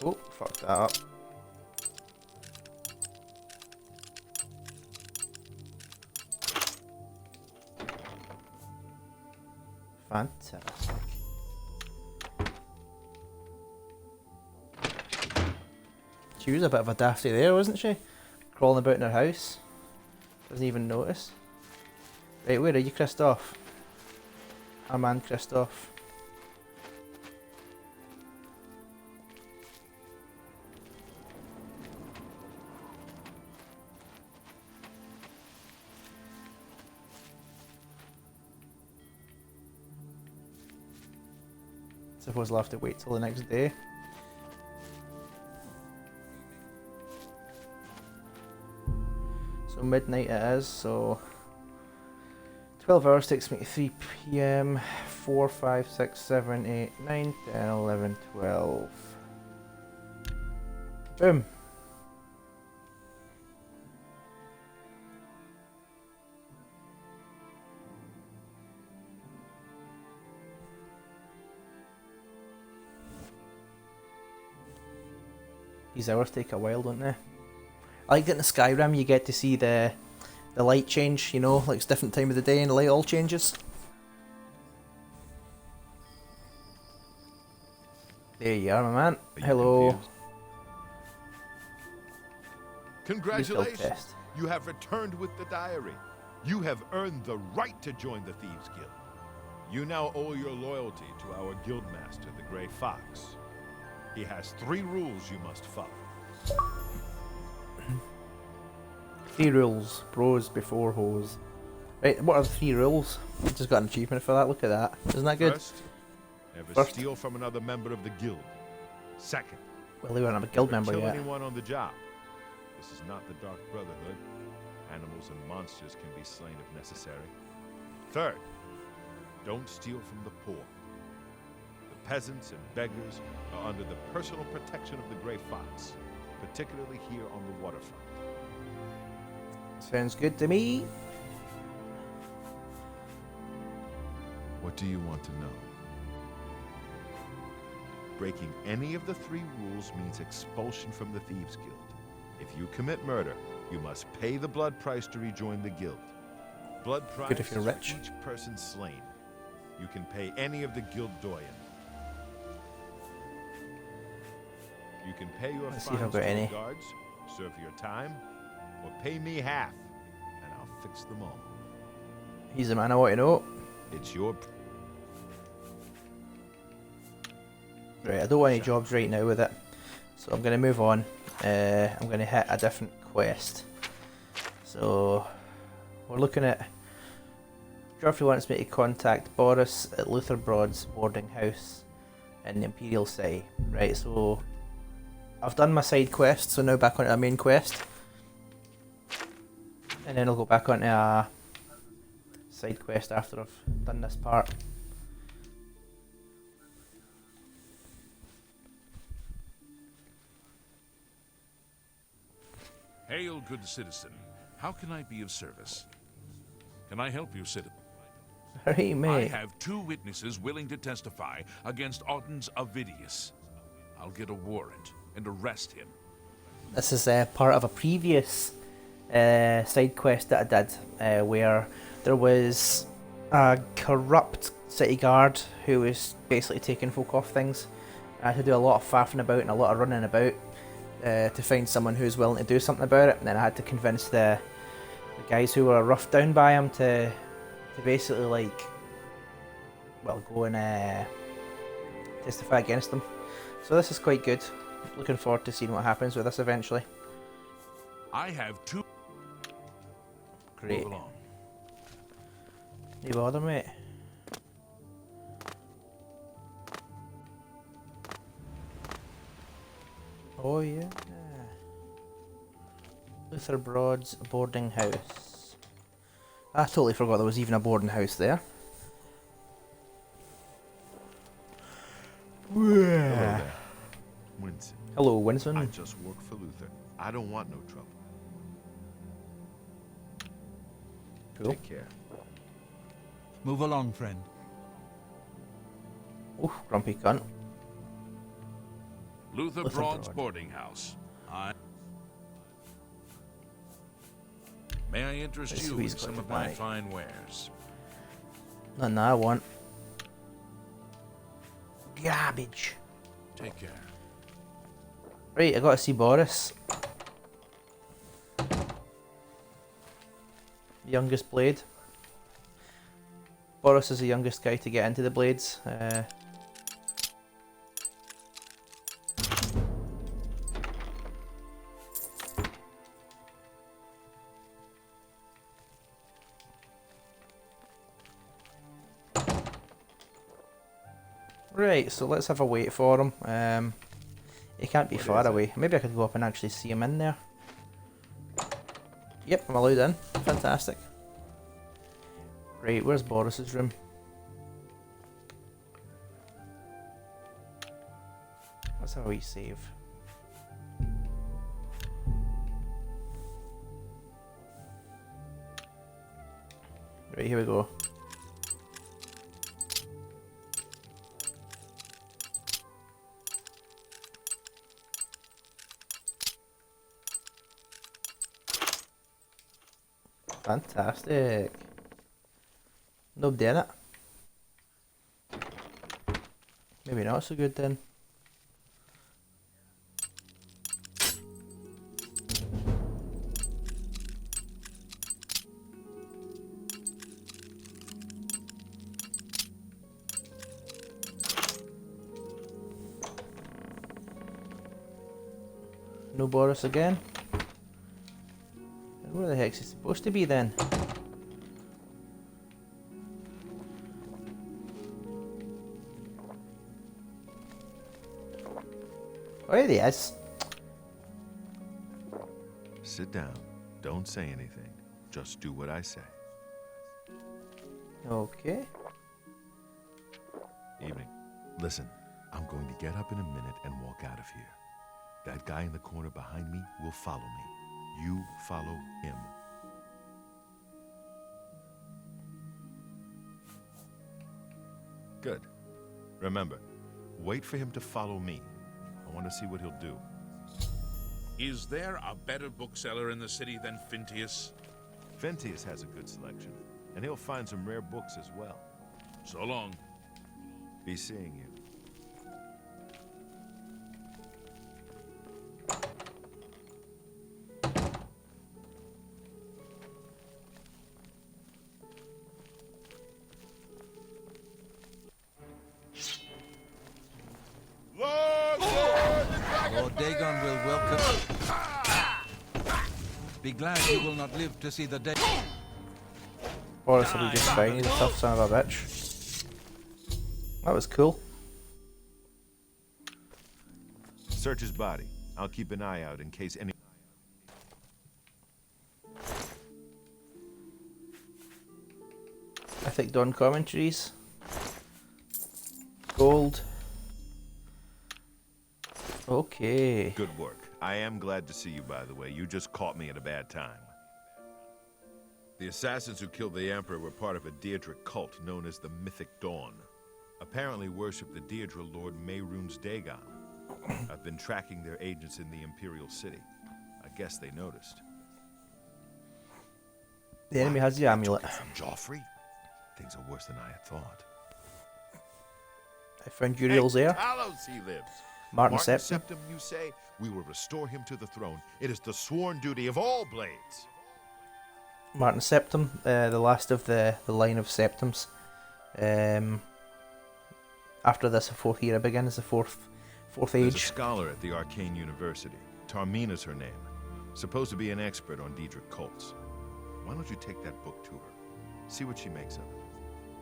Oh, fucked that up. Fantastic. She was a bit of a dafty there, wasn't she? Crawling about in her house. Doesn't even notice. Right, where are you, Christoph? Our man, Christoph. Suppose we'll have to wait till the next day. So midnight it is, so 12 hours takes me to 3 PM, 4, 5, 6, 7, 8, 9, 10, 11, 12. Boom. These hours take a while, don't they? I like that in the Skyrim you get to see the light change, you know, like it's different time of the day and the light all changes. There you are, my man. Are you Hello. confused? Congratulations! test. You have returned with the diary. You have earned the right to join the Thieves Guild. You now owe your loyalty to our guildmaster, the Grey Fox. He has 3 rules you must follow. 3 rules. Bros before hoes. Right, what are the 3 rules? I just got an achievement for that, look at that. Isn't that good? First, never First. steal from another member of the guild. Second, Well, they weren't a guild never member kill yet. anyone on the job. This is not the Dark Brotherhood. Animals and monsters can be slain if necessary. Third, don't steal from the poor. The peasants and beggars are under the personal protection of the Grey Fox, particularly here on the waterfront. Sounds good to me. What do you want to know? Breaking any of the 3 rules means expulsion from the Thieves Guild. If you commit murder, you must pay the blood price to rejoin the guild. Blood price Good if you're is rich. for each person slain. You can pay any of the guild doyen. You can pay your Let's see if fines I've got to any. the guards, serve your time, or pay me half, and I'll fix them all. He's the man I want to know. It's your... Right, I don't want any jobs right now with it. So I'm going to move on. I'm going to hit a different quest. So we're looking at... Geoffrey wants me to contact Boris at Luther Broad's boarding house in the Imperial City. Right, so I've done my side quest, so now back onto my main quest. And then I'll go back onto a side quest after I've done this part. Hail, good citizen. How can I be of service? Can I help you, citizen? Hey, I mate. have 2 witnesses willing to testify against Auden's Avidius. I'll get a warrant and arrest him. This is part of a previous side quest that I did, where there was a corrupt city guard who was basically taking folk off things. I had to do a lot of faffing about and a lot of running about to find someone who was willing to do something about it, and then I had to convince the guys who were roughed down by him to basically, like, well, go and testify against them. So this is quite good. Looking forward to seeing what happens with this eventually. I have 2. Great. Move along. No bother, mate. Oh yeah. Luther Broad's boarding house. I totally forgot there was even a boarding house there. Hello there. Winston. Hello, I Winston. just work for Luther. I don't want no trouble. Cool. Take care. Move along, friend. Oof, grumpy cunt. Luther Luther Broad's Broad. boarding house. May I interest Let's see you what in he's got some to of my buy. fine wares? Nothing I want. Garbage. Take care. Right, I gotta see Boris. Youngest blade. Boris is the youngest guy to get into the blades. Right, so let's have a wait for him. He can't be What far is it? away. Maybe I could go up and actually see him in there. Yep, I'm allowed in. Fantastic. Right, where's Boris's room? Let's have a wee save. Right, here we go. Fantastic. Nobody in it. Maybe not so good then. No Boris again. Where the heck is he supposed to be then? Oh, there he is. Sit down. Don't say anything. Just do what I say. Okay. Evening. Listen, I'm going to get up in a minute and walk out of here. That guy in the corner behind me will follow me. You follow him. Good. Remember, wait for him to follow me. I want to see what he'll do. Is there a better bookseller in the city than Phintius? Ventius has a good selection, and he'll find some rare books as well. So long. Be seeing you. Lord Dagon will welcome. Be glad you will not live to see the day. Boris will be just fine. He's a tough son of a bitch. That was cool. Search his body. I'll keep an eye out in case any... Mythic Dawn commentaries. Gold. Okay. Good work. I am glad to see you, by the way. You just caught me at a bad time. The assassins who killed the Emperor were part of a Daedric cult known as the Mythic Dawn. Apparently worship the Daedra Lord Mehrunes Dagon. I've been tracking their agents in the Imperial City. I guess they noticed. The enemy has the amulet. From Joffrey? Things are worse than I had thought. I found Uriel's heir. Talos he lives. Martin Septim. Septim, you say? We will restore him to the throne. It is the sworn duty of all blades. Martin Septim, the last of the line of Septims. After this, the fourth era begins, the fourth There's a age. scholar at the Arcane University. Tarmina's her name. Supposed to be an expert on Daedric cults. Why don't you take that book to her? See what she makes of it.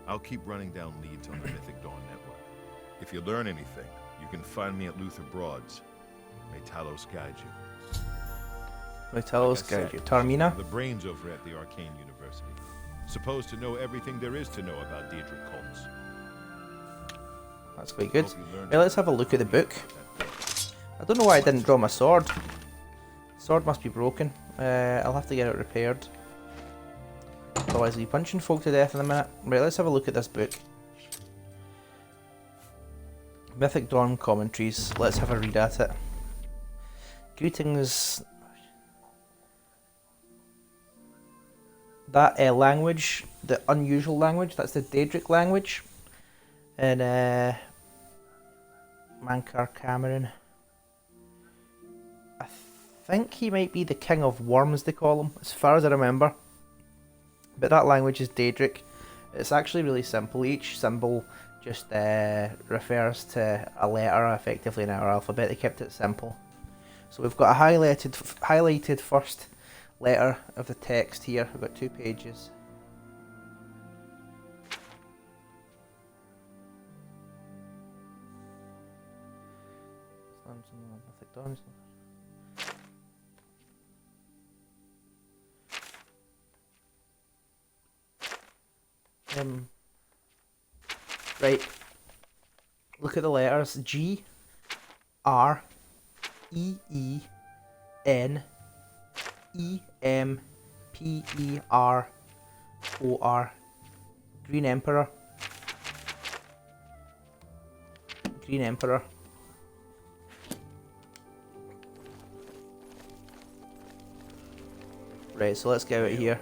I'll keep running down leads on the Mythic Dawn network. If you learn anything, you can find me at Luther Broad's. May Talos guide you. May Talos Like I guide you. said, Tarmina. the brains over at the Arcane University. Supposed to know everything there is to know about Daedric cults. That's quite good. Hope you learned Well, let's have a look at the book. that book. I don't know why I didn't draw my sword. Sword must be broken. I'll have to get it repaired. Otherwise I'll be punching folk to death in a minute. Right, let's have a look at this book. Mythic Dawn commentaries. Let's have a read at it. Greetings. That language, the unusual language, that's the Daedric language. And Mankar Cameron. I think he might be the King of Worms, they call him, as far as I remember. But that language is Daedric. It's actually really simple. Each symbol just refers to a letter, effectively, in our alphabet. They kept it simple. So we've got a highlighted first letter of the text here. We've got 2 pages. Right. Look at the letters. G, R, E, E, N, E, M, P, E, R, O, R. Green Emperor. Green Emperor. Right, so let's get out of here.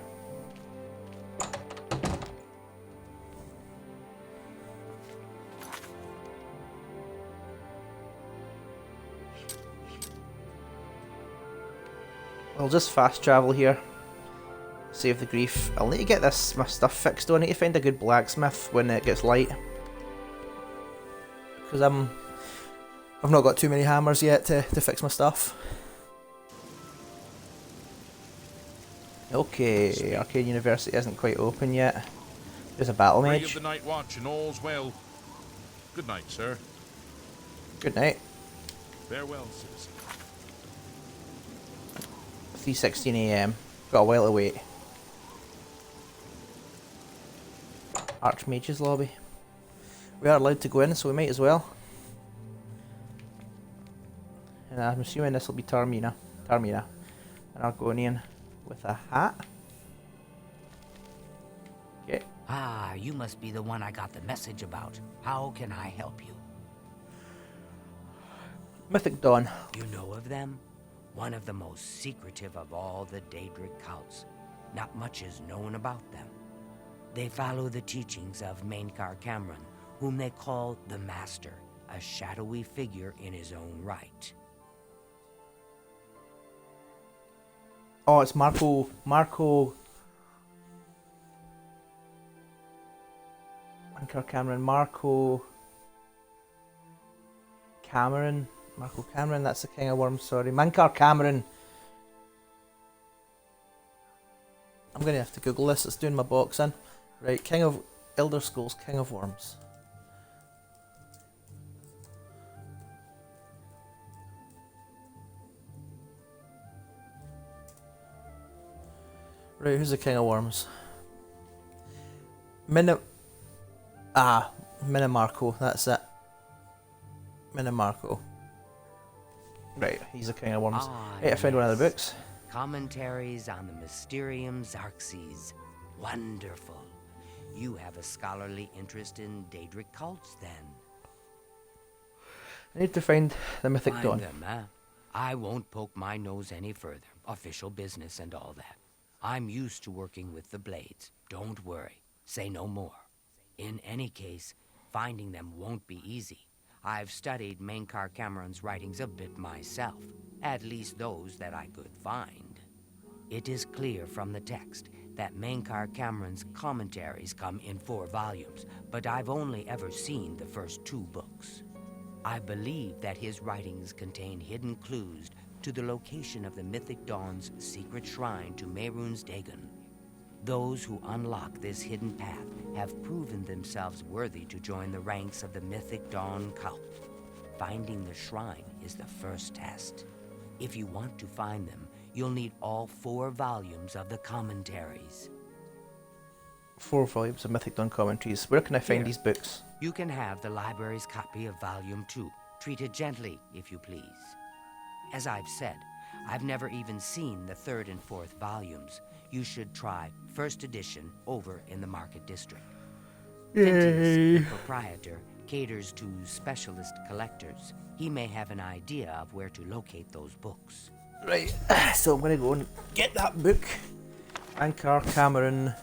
I'll just fast travel here. Save the grief. I'll need to get this my stuff fixed though. I need to find a good blacksmith when it gets light. Because I've not got too many hammers yet to fix my stuff. Okay, Arcane University isn't quite open yet. There's a battle Free mage. of the night watch and all's well. Good night, sir. Good night. Farewell, citizen. 3:16 AM. Got a while to wait. Archmage's lobby. We are allowed to go in, so we might as well. And I'm assuming this will be Tarmina. An Argonian with a hat. Okay. Ah, you must be the one I got the message about. How can I help you? Mythic Dawn. You know of them? One of the most secretive of all the Daedric cults. Not much is known about them. They follow the teachings of Mankar Cameron, whom they call the Master, a shadowy figure in his own right. Oh, it's Marco. Mankar Cameron. Marco Cameron, that's the King of Worms, sorry. Mankar Cameron. I'm going to have to Google this, it's doing my box in. Right, King of Elder Scrolls, King of Worms. Right, who's the King of Worms? Minimarco, that's it. Minimarco. Right, he's a king of worms. Right, I found one of the books. Commentaries on the Mysterium Xerxes. Wonderful. You have a scholarly interest in Daedric cults, then. I need to find the Mythic Dawn. Find them, huh? I won't poke my nose any further. Official business and all that. I'm used to working with the Blades. Don't worry. Say no more. In any case, finding them won't be easy. I've studied Mainkar Cameron's writings a bit myself, at least those that I could find. It is clear from the text that Mainkar Cameron's commentaries come in 4 volumes, but I've only ever seen the first 2 books. I believe that his writings contain hidden clues to the location of the Mythic Dawn's secret shrine to Mehrunes Dagon. Those who unlock this hidden path have proven themselves worthy to join the ranks of the Mythic Dawn cult. Finding the shrine is the first test. If you want to find them, you'll need all 4 volumes of the commentaries. 4 volumes of Mythic Dawn commentaries. Where can I find these books? You can have the library's copy of Volume 2. Treat it gently, if you please. As I've said, I've never even seen the 3rd and 4th volumes. You should try first edition over in the Market District. Phintius, the proprietor, caters to specialist collectors. He may have an idea of where to locate those books. Right, so I'm going to go and get that book. Mainkar Cameron.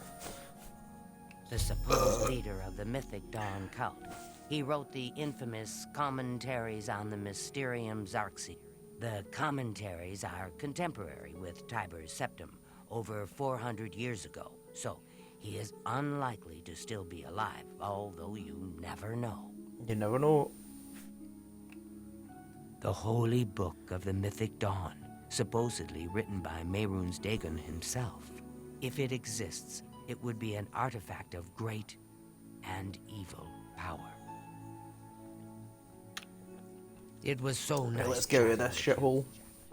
The supposed leader of the Mythic Dawn cult. He wrote the infamous Commentaries on the Mysterium Xerxes. The commentaries are contemporary with Tiber's Septim, over 400 years ago, so he is unlikely to still be alive, although you never know. You never know. The Holy Book of the Mythic Dawn, supposedly written by Mehrunes Dagon himself. If it exists, it would be an artifact of great and evil power. It was so nice. Let's get rid of this shithole.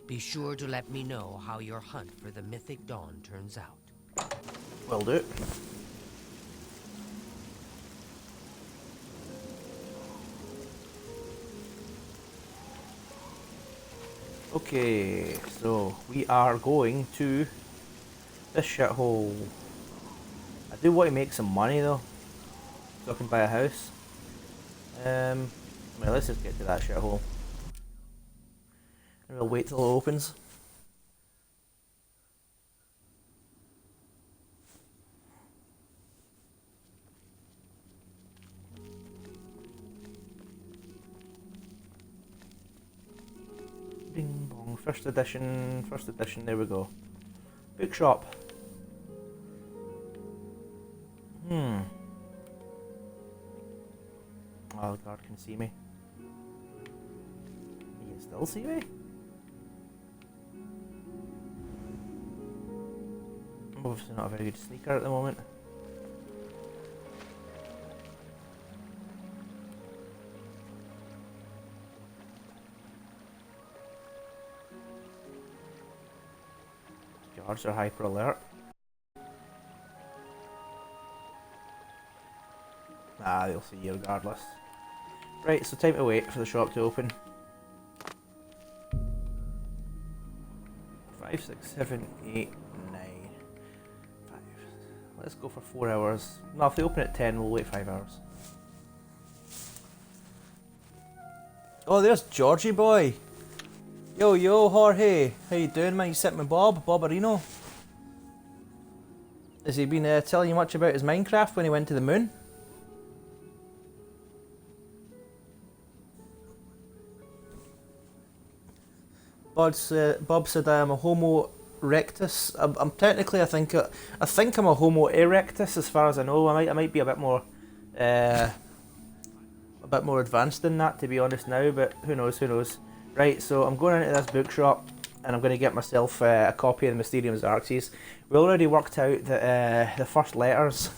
Be sure to let me know how your hunt for the Mythic Dawn turns out. Will do. Okay, so we are going to this shithole. I do want to make some money though, so I can buy a house. Well, let's just get to that shithole. And we'll wait till it opens. Bing bong, first edition, there we go. Bookshop. Oh, the guard can see me. Can you still see me? I'm obviously not a very good sneaker at the moment. Guards are hyper alert. Ah, they'll see you regardless. Right, so time to wait for the shop to open. 5, 6, 7, 8, 9, 5. Let's go for 4 hours. No, if they open at 10, we'll wait 5 hours. Oh, there's Georgie boy. Yo, yo, Jorge. How you doing, man? You sitting with Bob Arino? Has he been telling you much about his Minecraft when he went to the moon? Bob said I am a Homo erectus. I'm technically, I think I'm a Homo erectus as far as I know. I might be a bit more advanced than that, to be honest now. But who knows? Right, so I'm going into this bookshop and I'm going to get myself a copy of the Mysterium Xerxes. We already worked out that the first letters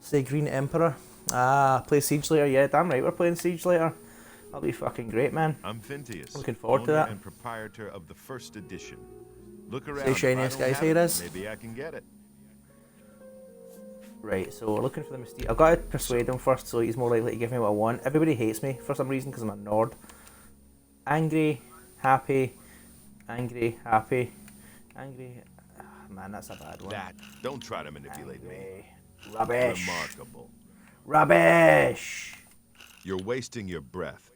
say Green Emperor. Ah, play Siege later. Yeah, damn right, we're playing Siege later. That'll be fucking great, man. I'm Phintius, looking forward to that. And proprietor of the first edition. Look around. Say shiniest guys, here it is. Maybe I can get it. Right, so we're looking for the mysterious. I've got to persuade him first so he's more likely to give me what I want. Everybody hates me for some reason because I'm a nerd. Angry, happy, angry, happy, angry. Man, that's a bad one. That. Don't try to manipulate me. Angry. Rubbish. Remarkable. Rubbish. You're wasting your breath.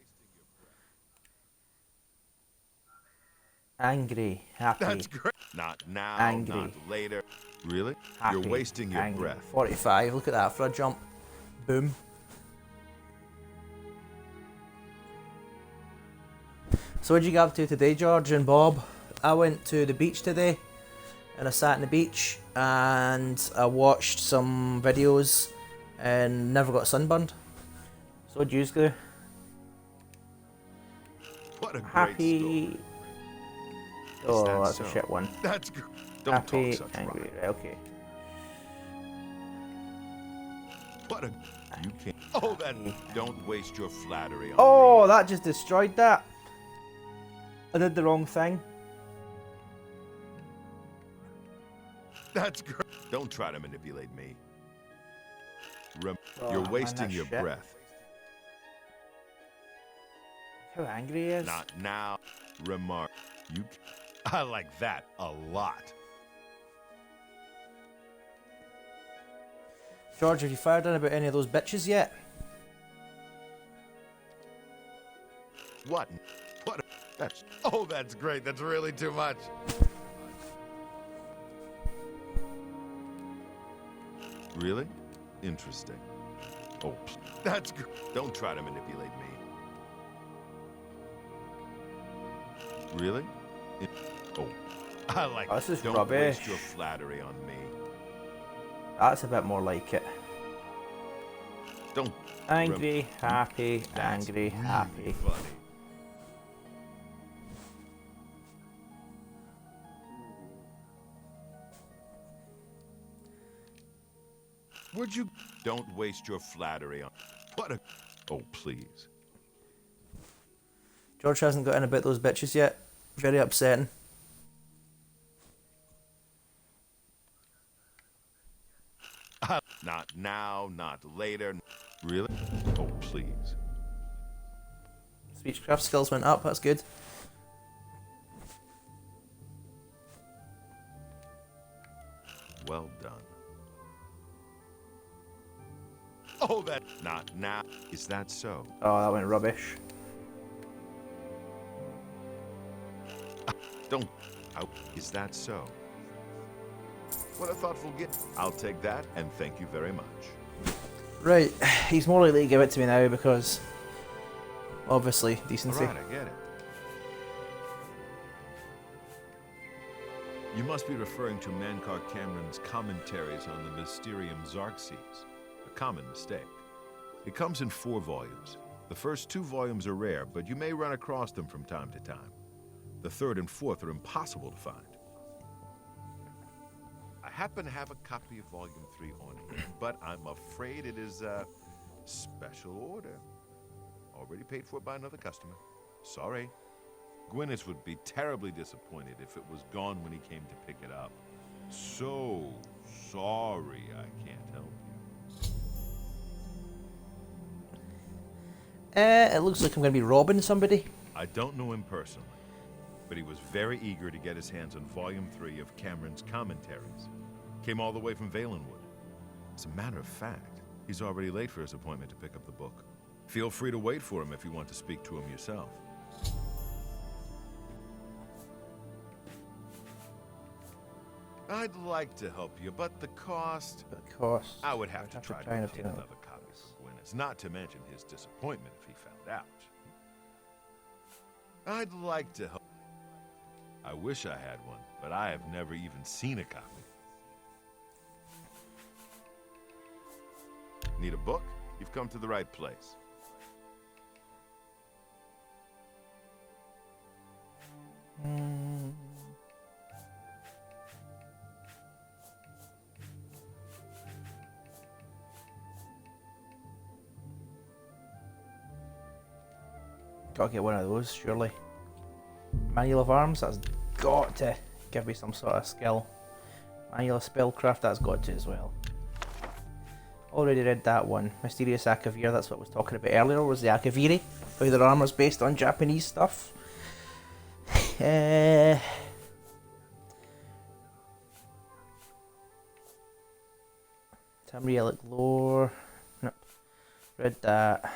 Angry, happy. That's great. Not now, Angry. not later. Really? Happy, You're wasting your angry. breath. 45, look at that for a jump. Boom. So what'd you get up to today, George and Bob? I went to the beach today and I sat on the beach and I watched some videos and never got sunburned. So what'd you do? What a great Happy. story. Oh, that that's so? a shit one. That's good. Don't Happy, talk such angry. rubbish. Right, okay. What a... You can't... Oh, that... Don't waste your flattery on Oh, me. that just destroyed that. I did the wrong thing. That's great. Don't try to manipulate me. Oh, You're man, wasting that's your shit. breath. How angry he is. Not now. Remark. You... I like that a lot. George, have you fired in about any of those bitches yet? What? What? That's... Oh, that's great. That's really too much. Really? Interesting. Oh, that's good. Don't try to manipulate me. Really? Oh, I like... Oh, this is Don't rubbish. waste your flattery on me. That's a bit more like it. Don't... Angry, happy, That's angry, really happy. funny. Would you... Don't waste your flattery on... What a... Oh, please. George hasn't got in about those bitches yet. Very upsetting. Not now, not later. Really? Oh, please. Speechcraft skills went up, that's good. Well done. Oh, that... Not now. Is that so? Oh, that went rubbish. Don't... Oh, is that so? What a thoughtful gift. I'll take that, and thank you very much. Right, he's more likely to give it to me now because... Obviously, decency. Right, I get it. You must be referring to Mankar Cameron's commentaries on the Mysterium Xarxes. A common mistake. It comes in 4 volumes. The first 2 volumes are rare, but you may run across them from time to time. The 3rd and 4th are impossible to find. I happen to have a copy of Volume 3 on here, but I'm afraid it is a special order. Already paid for by another customer. Sorry. Gwyneth would be terribly disappointed if it was gone when he came to pick it up. So sorry I can't help you. It looks like I'm going to be robbing somebody. I don't know him personally, but he was very eager to get his hands on Volume 3 of Cameron's commentaries. Came all the way from Valenwood. As a matter of fact, he's already late for his appointment to pick up the book. Feel free to wait for him if you want to speak to him yourself. I'd like to help you, but the cost... The cost. I would have to try to and obtain obtain another copy for Gwyneth, not to mention his disappointment if he found out. I'd like to help. I wish I had one, but I have never even seen a copy. Need a book? You've come to the right place. Gotta get one of those, surely. Manual of Arms, that's got to give me some sort of skill. Manual of Spellcraft, that's got to as well. Already read that one. Mysterious Akavir, that's what I was talking about earlier, was the Akaviri. How their armour's based on Japanese stuff. Tamriel lore. No. Read that.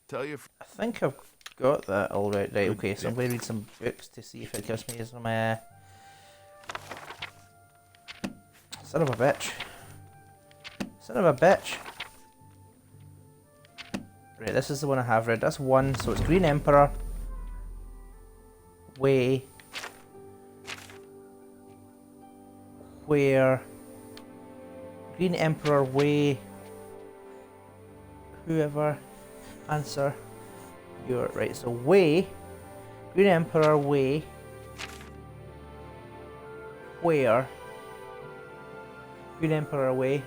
Tell your I think I've got that already. Right, okay, so I'm going to read some books to see if it gives me some, son of a bitch. Son of a bitch. Right, this is the one I have read. That's one, so it's Green Emperor. Way. Where. Green Emperor Way. Whoever. Answer. You're right, so Way. Green Emperor Way. Where. Green Emperor Way.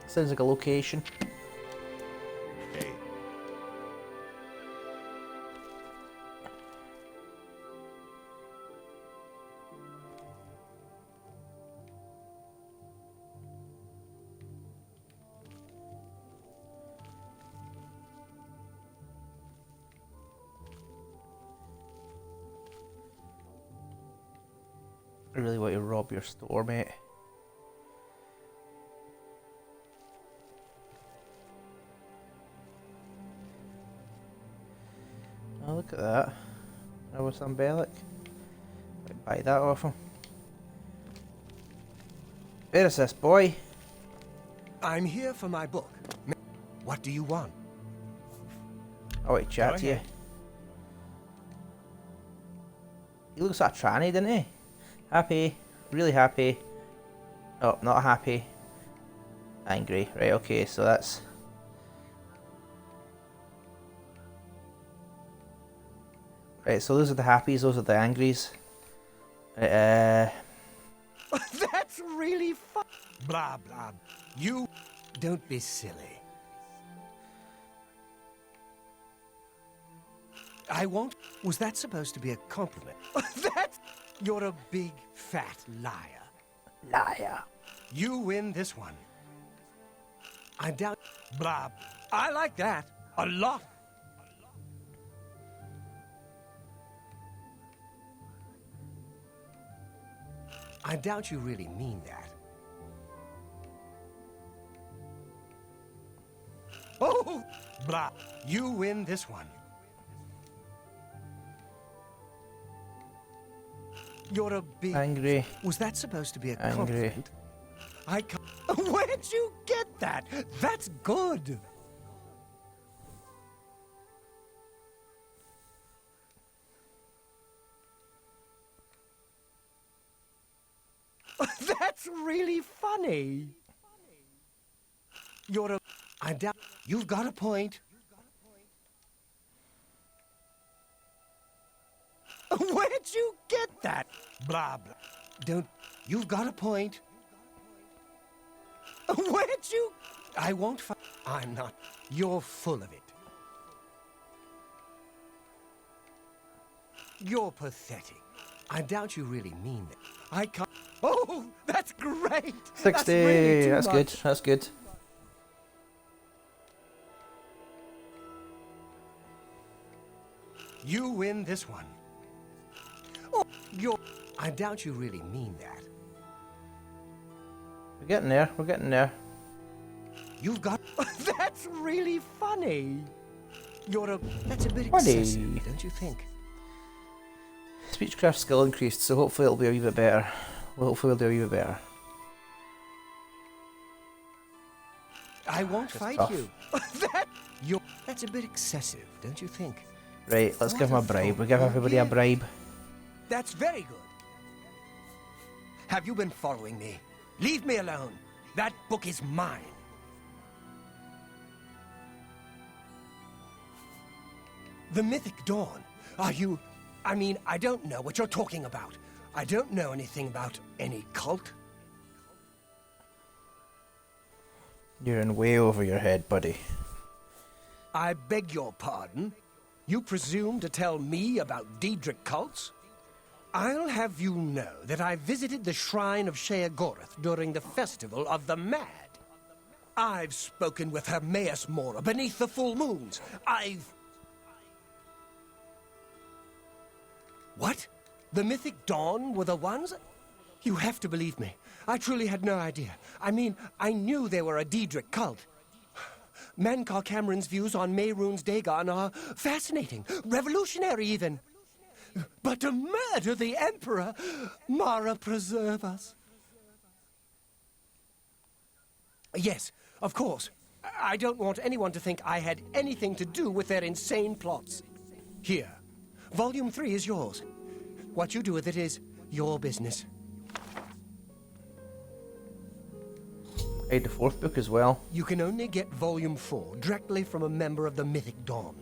Sounds like a location. A. I really want to rob your store, mate. Oh, look at that. That was some Bellic. I'd buy that off him. Where is this boy? I'm here for my book. What do you want? Oh, wait, chat to you. He looks like a tranny, didn't he? Happy. Really happy. Oh, not happy. Angry. Right, okay, so that's... Right, so those are the happies, those are the angries. That's really fun. Blah, blah. You... Don't be silly. I won't... Was that supposed to be a compliment? That's... You're a big, fat liar. Liar. You win this one. I doubt... Blah. I like that. A lot. I doubt you really mean that. Oh! Blah. You win this one. You're a big... Angry. Was that supposed to be a Angry. compliment? I can't... Where'd you get that? That's good. That's really funny. You're a... I doubt... You've got a point. Where'd you get that? Blah, blah. Don't... You've got a point. Where'd you... I won't fight. I'm not. You're full of it. You're pathetic. I doubt you really mean that. I can't... Oh, that's great! 60! That's, really too That's much. good, that's good. You win this one. Oh, you're... I doubt you really mean that. We're getting there, we're getting there. You've got... That's really funny. You're a... That's a bit Funny. excessive, don't you think? Speechcraft skill increased, so hopefully it'll be a wee bit better. Hopefully we'll do a wee bit better. I won't That's fight tough. you. That's a bit excessive, don't you think? Right, let's give him a What a bribe. fool. We give everybody a bribe. That's very good. Have you been following me? Leave me alone. That book is mine. The Mythic Dawn. Are you... I mean, I don't know what you're talking about. I don't know anything about any cult. You're in way over your head, buddy. I beg your pardon? You presume to tell me about Daedric cults? I'll have you know that I visited the shrine of Sheogorath during the Festival of the Mad. I've spoken with Hermaeus Mora beneath the full moons. What? The Mythic Dawn were the ones? You have to believe me. I truly had no idea. I mean, I knew they were a Daedric cult. Mankar Cameron's views on Mehrunes Dagon are fascinating, revolutionary even. But to murder the Emperor, Mara preserve us. Yes, of course. I don't want anyone to think I had anything to do with their insane plots. Here, Volume 3 is yours. What you do with it is your business. I had the 4th book as well. You can only get Volume 4 directly from a member of the Mythic Dawn.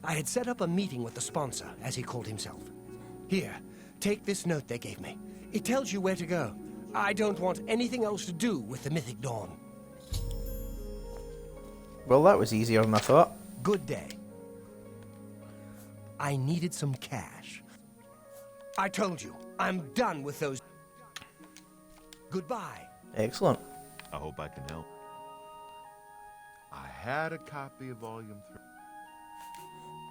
I had set up a meeting with the sponsor, as he called himself. Here, take this note they gave me. It tells you where to go. I don't want anything else to do with the Mythic Dawn. Well, that was easier than I thought. Good day. I needed some cash. I told you, I'm done with those. Goodbye. Excellent. I hope I can help. I had a copy of Volume 3.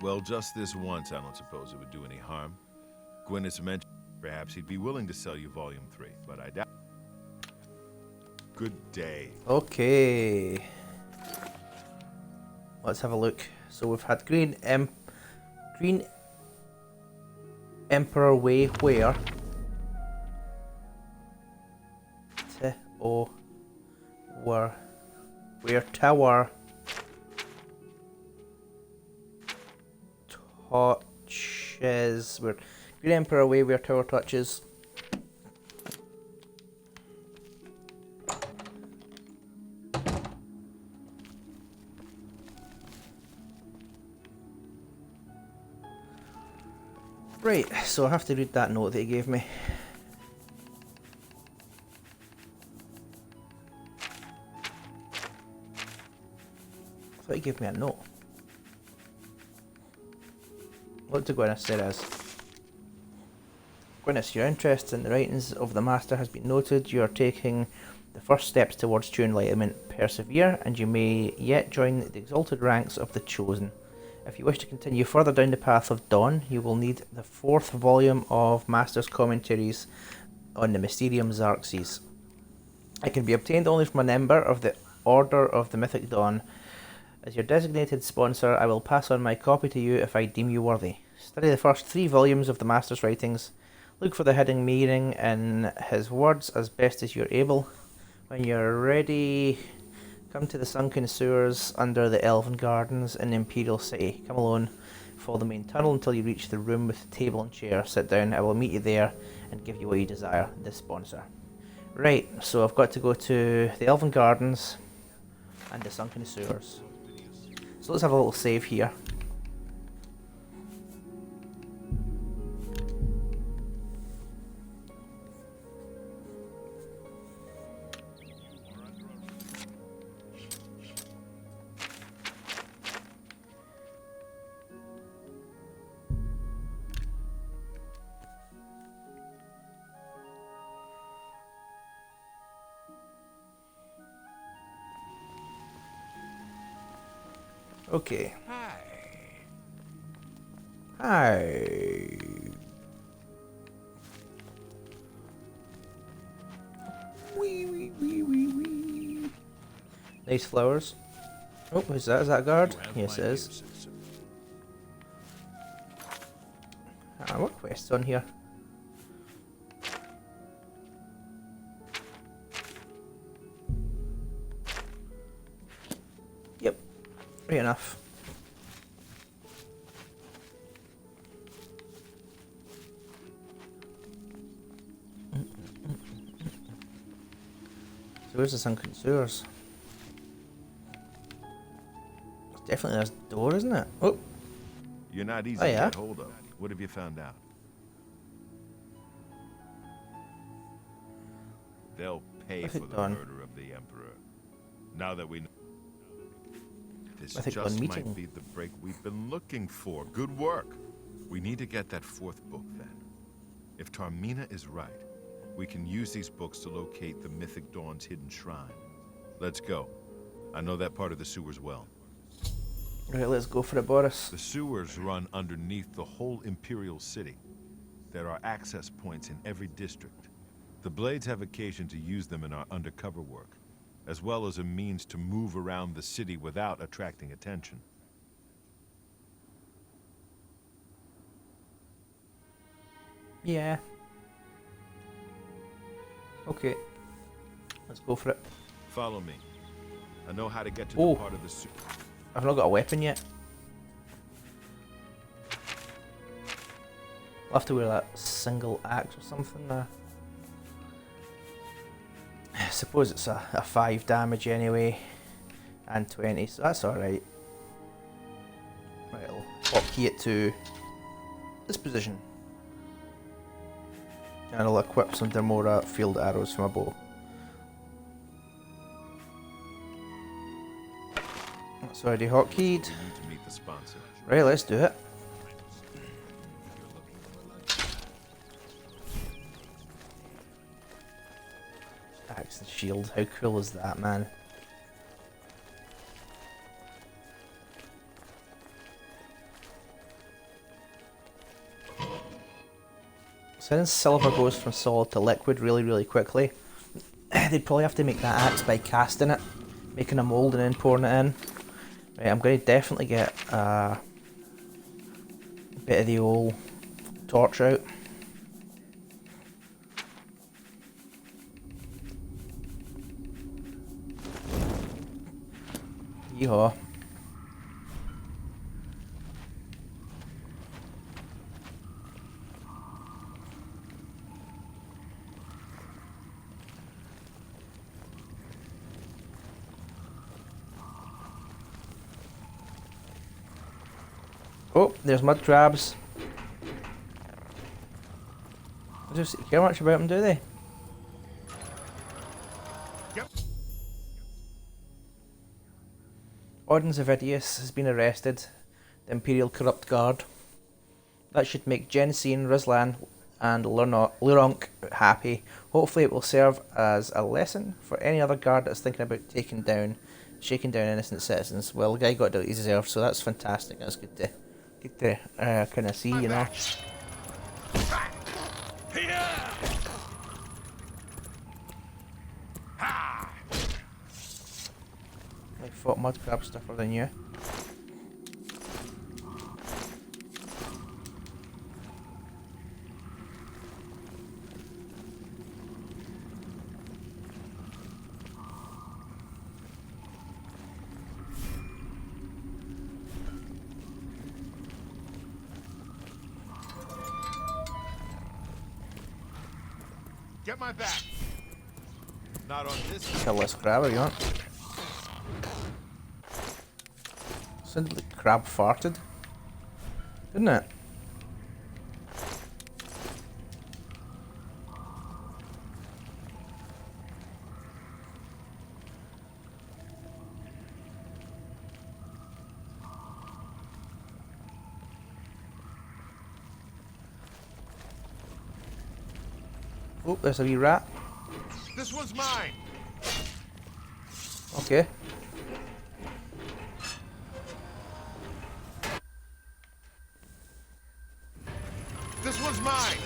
Well, just this once, I don't suppose it would do any harm. Gwyneth's mentioned perhaps he'd be willing to sell you Volume 3, but I doubt. Good day. Okay. Let's have a look. So we've had Green Emperor Way where? Where Tower touches. Where Green Emperor Way where Tower touches. Right, so I have to read that note that he gave me. I thought he gave me a note. What did Gwyneth say as? Gwyneth, your interest in the writings of the Master has been noted. You are taking the first steps towards true enlightenment. Persevere, and you may yet join the exalted ranks of the Chosen. If you wish to continue further down the path of dawn, you will need the 4th volume of Master's commentaries on the Mysterium Xarxes. It can be obtained only from a member of the Order of the Mythic Dawn. As your designated sponsor, I will pass on my copy to you if I deem you worthy. Study the first 3 volumes of the Master's writings. Look for the hidden meaning in his words as best as you're able. When you're ready, come to the sunken sewers under the Elven Gardens in the Imperial City. Come alone, follow the main tunnel until you reach the room with the table and chair. Sit down, I will meet you there and give you what you desire. The sponsor. Right, so I've got to go to the Elven Gardens and the sunken sewers. So let's have a little save here. Okay. Hi. Wee. Nice flowers. Oh, who's that? Is that a guard? Yes, it is. What quest's on here? Yep. Right enough. So where's the sunken sewers? Definitely there's a door, isn't it? Oh. You're not easy to get hold of. What have you found out? They'll pay for the murder of the Emperor. Now that we know, this just might be the break we've been looking for. Good work. We need to get that 4th book then. If Tarmina is right, we can use these books to locate the Mythic Dawn's hidden shrine. Let's go. I know that part of the sewers well. Right, let's go for it, Boris. The sewers run underneath the whole Imperial City. There are access points in every district. The Blades have occasion to use them in our undercover work, as well as a means to move around the city without attracting attention. Yeah. Okay. Let's go for it. Follow me. I know how to get to Oh. the part of the sewer. I've not got a weapon yet. I'll have to wear that single axe or something. I suppose it's a 5 damage anyway, and 20, so that's alright. Right, I'll hotkey it to this position. And I'll equip some Demora field arrows for my bow. That's already hotkeyed. We need to meet the sponsor. Right, let's do it. Axe and shield, how cool is that, man? Since silver goes from solid to liquid really quickly, they'd probably have to make that axe by casting it, making a mould and then pouring it in. Right, I'm going to definitely get a bit of the old torch out. Yeehaw. Oh, there's mud crabs. I just care much about them, do they? Yep. Ordens Avidius has been arrested. The Imperial Corrupt Guard. That should make Genesene, Rizlan, and Luronk happy. Hopefully it will serve as a lesson for any other guard that's thinking about shaking down innocent citizens. Well, the guy got what he deserved, so that's fantastic. That's good to kind of see, you know. I fought mud crab stiffer than you. Get my back. Not on this. Kill this crab if you want. Sounded like the crab farted, didn't it? Oh, there's a wee rat. This one's mine. Okay. This one's mine.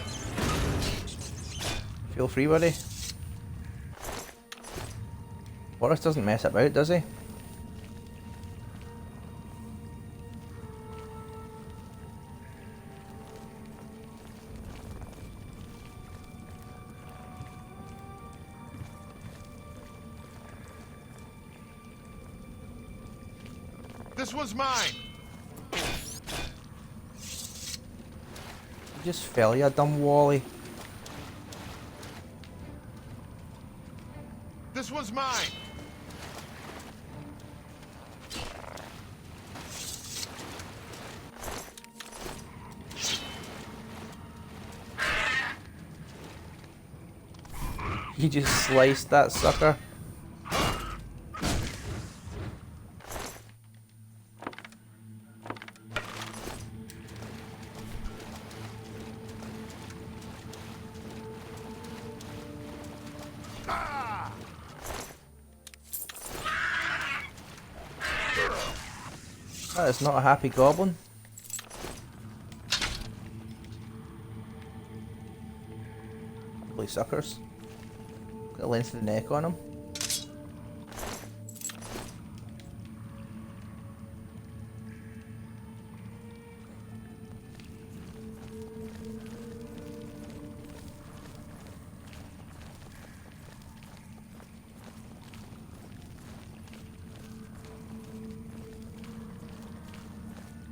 Feel free, buddy. Boris doesn't mess about, does he? This one's mine. You just fell, you dumb wally. This one's mine. You just sliced that sucker. That is not a happy goblin. Ugly suckers. Got the length of the neck on them.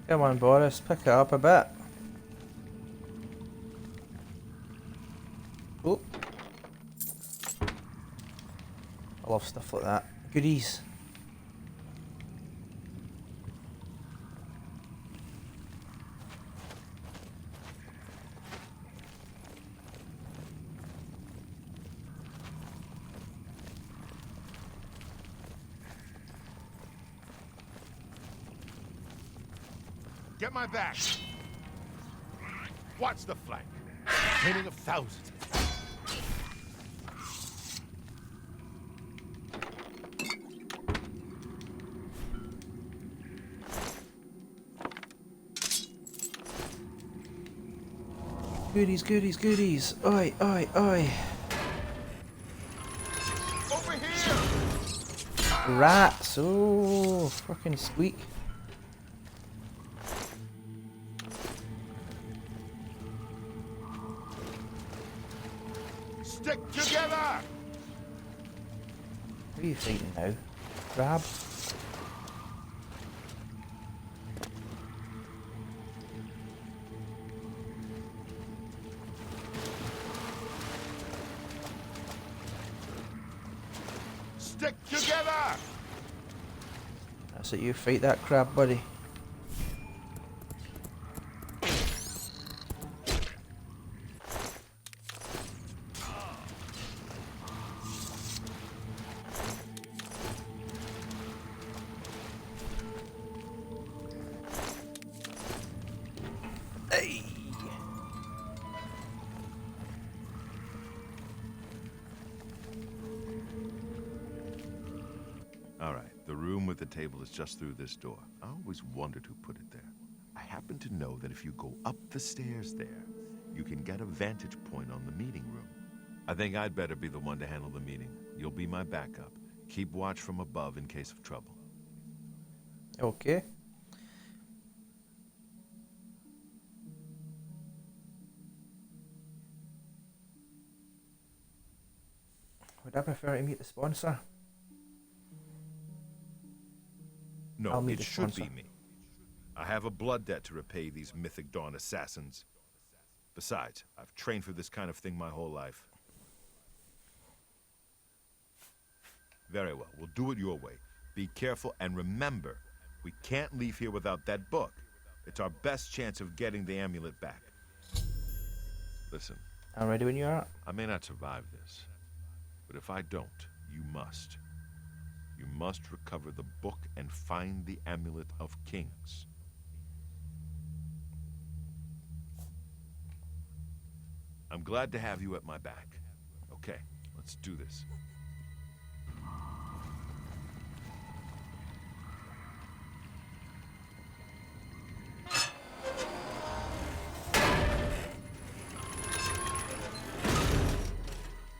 Come on, Boris, pick it up a bit. Oh. I love stuff like that. Goodies. Get my back. Watch the flank. Training of thousands. Goodies, goodies, goodies. Oi, oi, oi. Over here! Rats. Oh, fucking squeak. Stick together! What are you fighting now? Crab? Stick together! That's it, you fight that crab, buddy. Hey. All right, the room with the table is just through this door. I always wondered who put it there. I happen to know that if you go up the stairs there, you can get a vantage point on the meeting room. I think I'd better be the one to handle the meeting. You'll be my backup. Keep watch from above in case of trouble. Okay. Would I prefer to meet the sponsor? No, I'll meet it the should sponsor. be me. I have a blood debt to repay these Mythic Dawn assassins. Besides, I've trained for this kind of thing my whole life. Very well, we'll do it your way. Be careful, and remember, we can't leave here without that book. It's our best chance of getting the amulet back. Listen, I'm ready when you are. I may not survive this, but if I don't, you must. You must recover the book and find the Amulet of Kings. I'm glad to have you at my back. Okay, let's do this.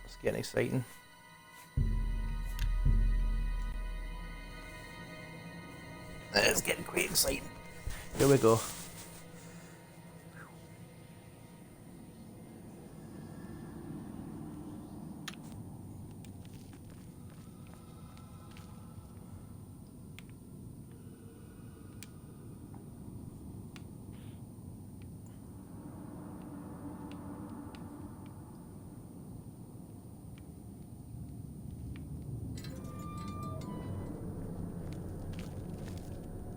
It's getting exciting. It's getting quite exciting. Here we go.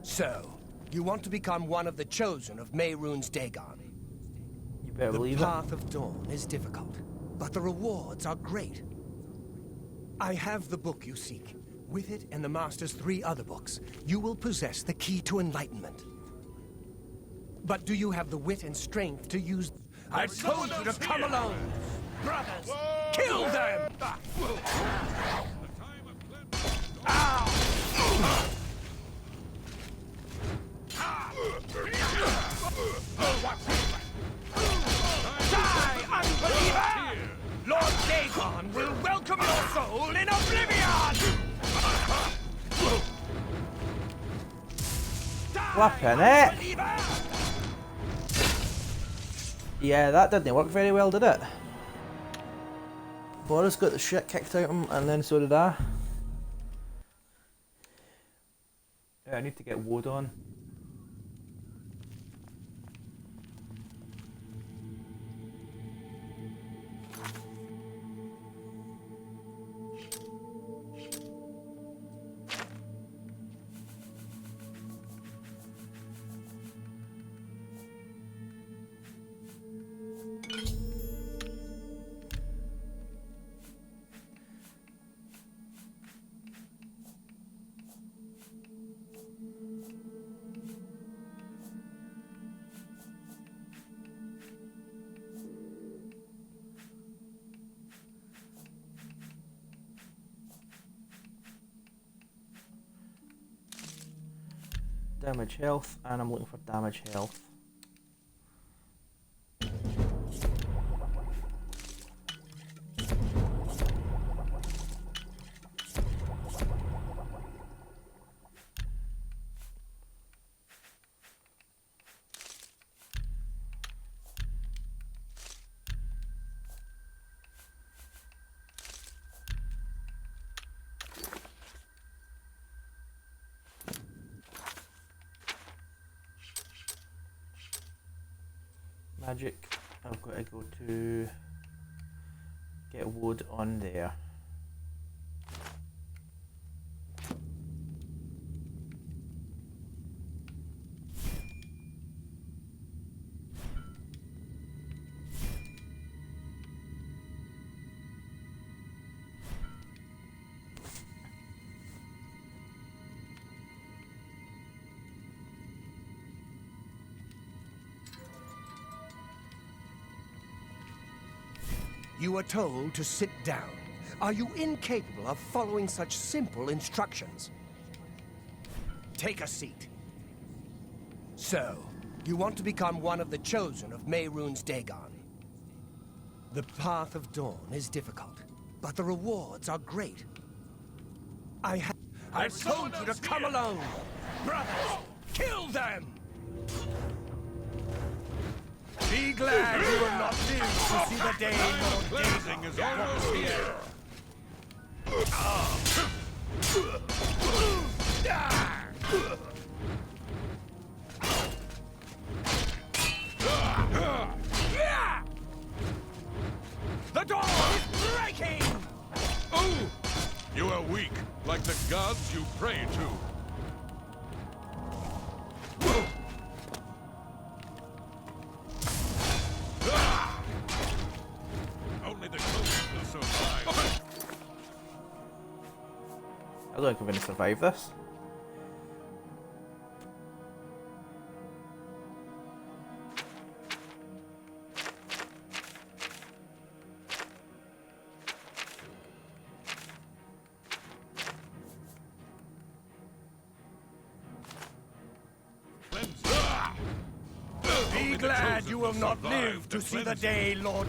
So, you want to become one of the chosen of Mehrunes Dagon. You better The believe it. path of dawn is difficult, but the rewards are great. I have the book you seek. With it and the Master's 3 other books, you will possess the key to enlightenment. But do you have the wit and strength to use... I told you to come alone! Brothers, kill them! Die, unbeliever! Lord Dagon will welcome your soul in Oblivion! Flippin' it! Yeah, that didn't work very well, did it? Boris got the shit kicked out of him, and then so did I. Yeah, I need to get Woad on. Damage health, and I'm looking for damage health. Magic, I've got to go to get wood on there. You are told to sit down. Are you incapable of following such simple instructions? Take a seat. So, you want to become one of the chosen of Mehrunes Dagon. The path of dawn is difficult, but the rewards are great. I've told you to come alone! Brothers, kill them! Be glad you will not live to see the day Lord Dagon is almost here. The door is breaking! Oh! You are weak, like the gods you pray to. Only the closest will survive. I don't think I'm going to survive this. Be glad you will not live to see the day, Lord.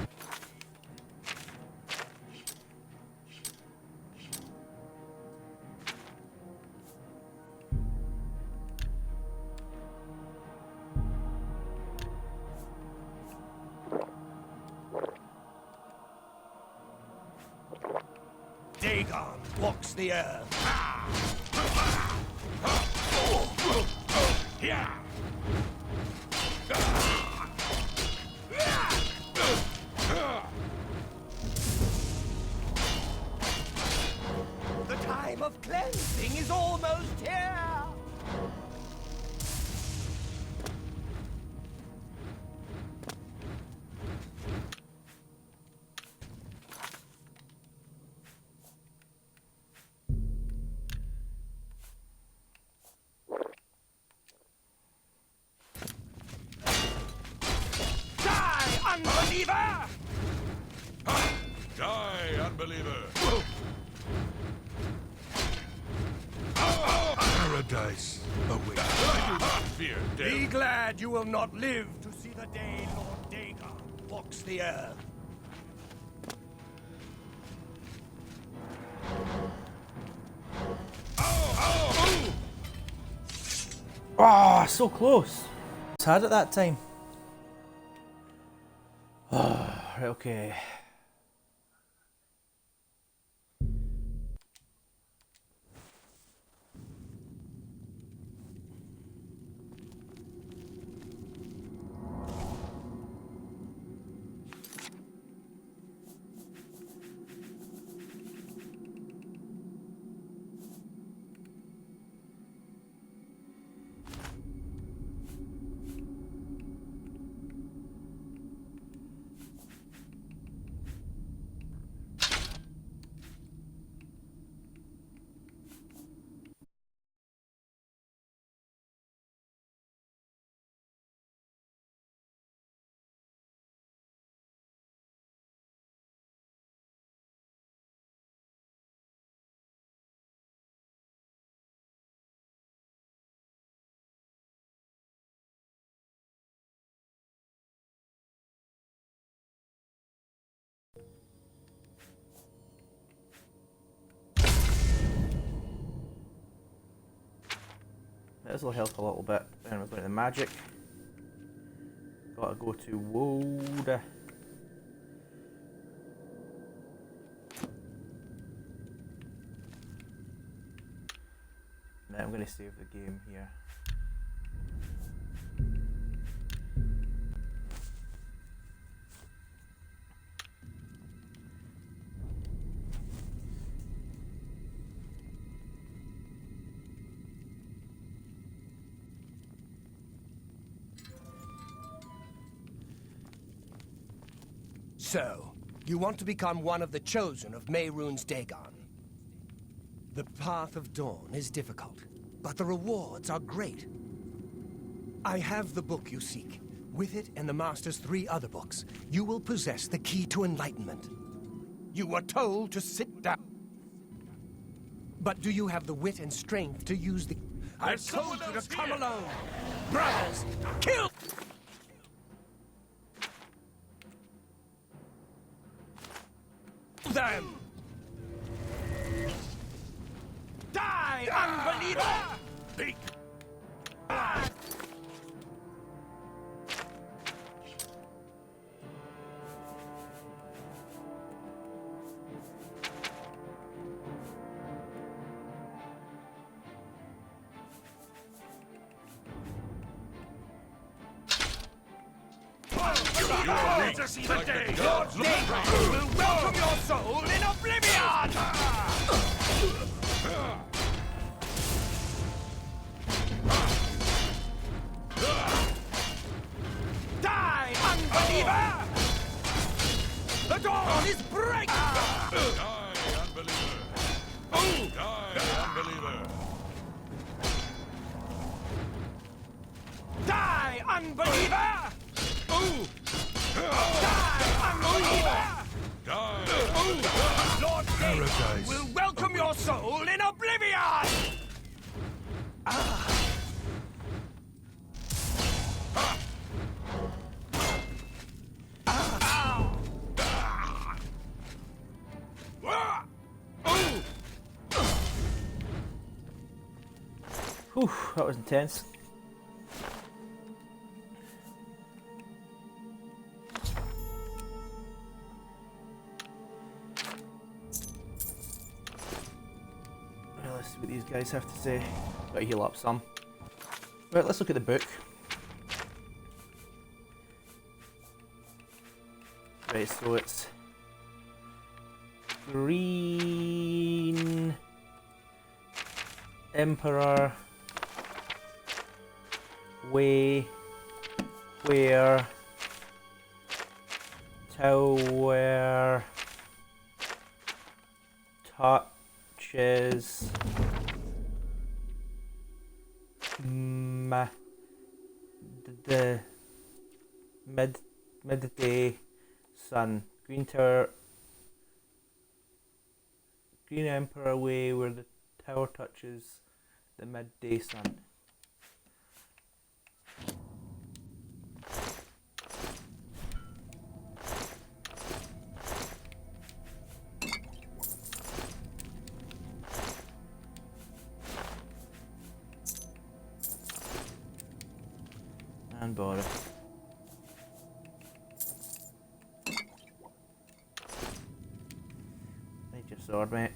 Dagon walks the earth. Yeah. The time of cleansing is almost here. Die, unbeliever! unbeliever! Paradise awaits. I do not fear death. Be glad you will not live to see the day Lord Dagon walks the earth. Ah, so close. It's hard at that time. Right, okay. This will help a little bit. Then we're going to the magic. Gotta go to Wold. Now I'm going to save the game here. So, you want to become one of the chosen of Mehrunes Dagon. The path of dawn is difficult, but the rewards are great. I have the book you seek. With it and the Master's 3 other books, you will possess the key to enlightenment. You were told to sit down. But do you have the wit and strength to use the... I told you to come alone! Brothers, kill! Them! Die, unbeliever! Speak! To see the day Lord Dagon will welcome your soul in Oblivion! Die, unbeliever! The dawn is breaking! Die, unbeliever! Die, unbeliever! Die, unbeliever! Lord Dagon will welcome your soul in Oblivion! Whew, that was intense. Well, let's see what these guys have to say. Gotta heal up some. Right, let's look at the book. Right, so it's Green Emperor Way where Tower touches the midday sun. Green Tower Green Emperor Way, where the tower touches the midday sun. And borrow. Need your sword, mate.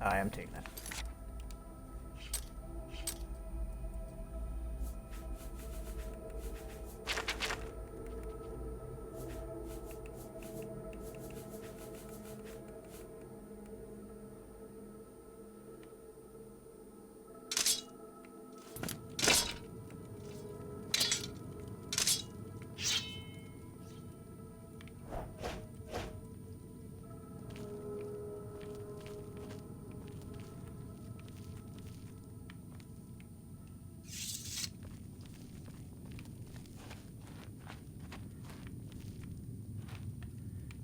I am taking it.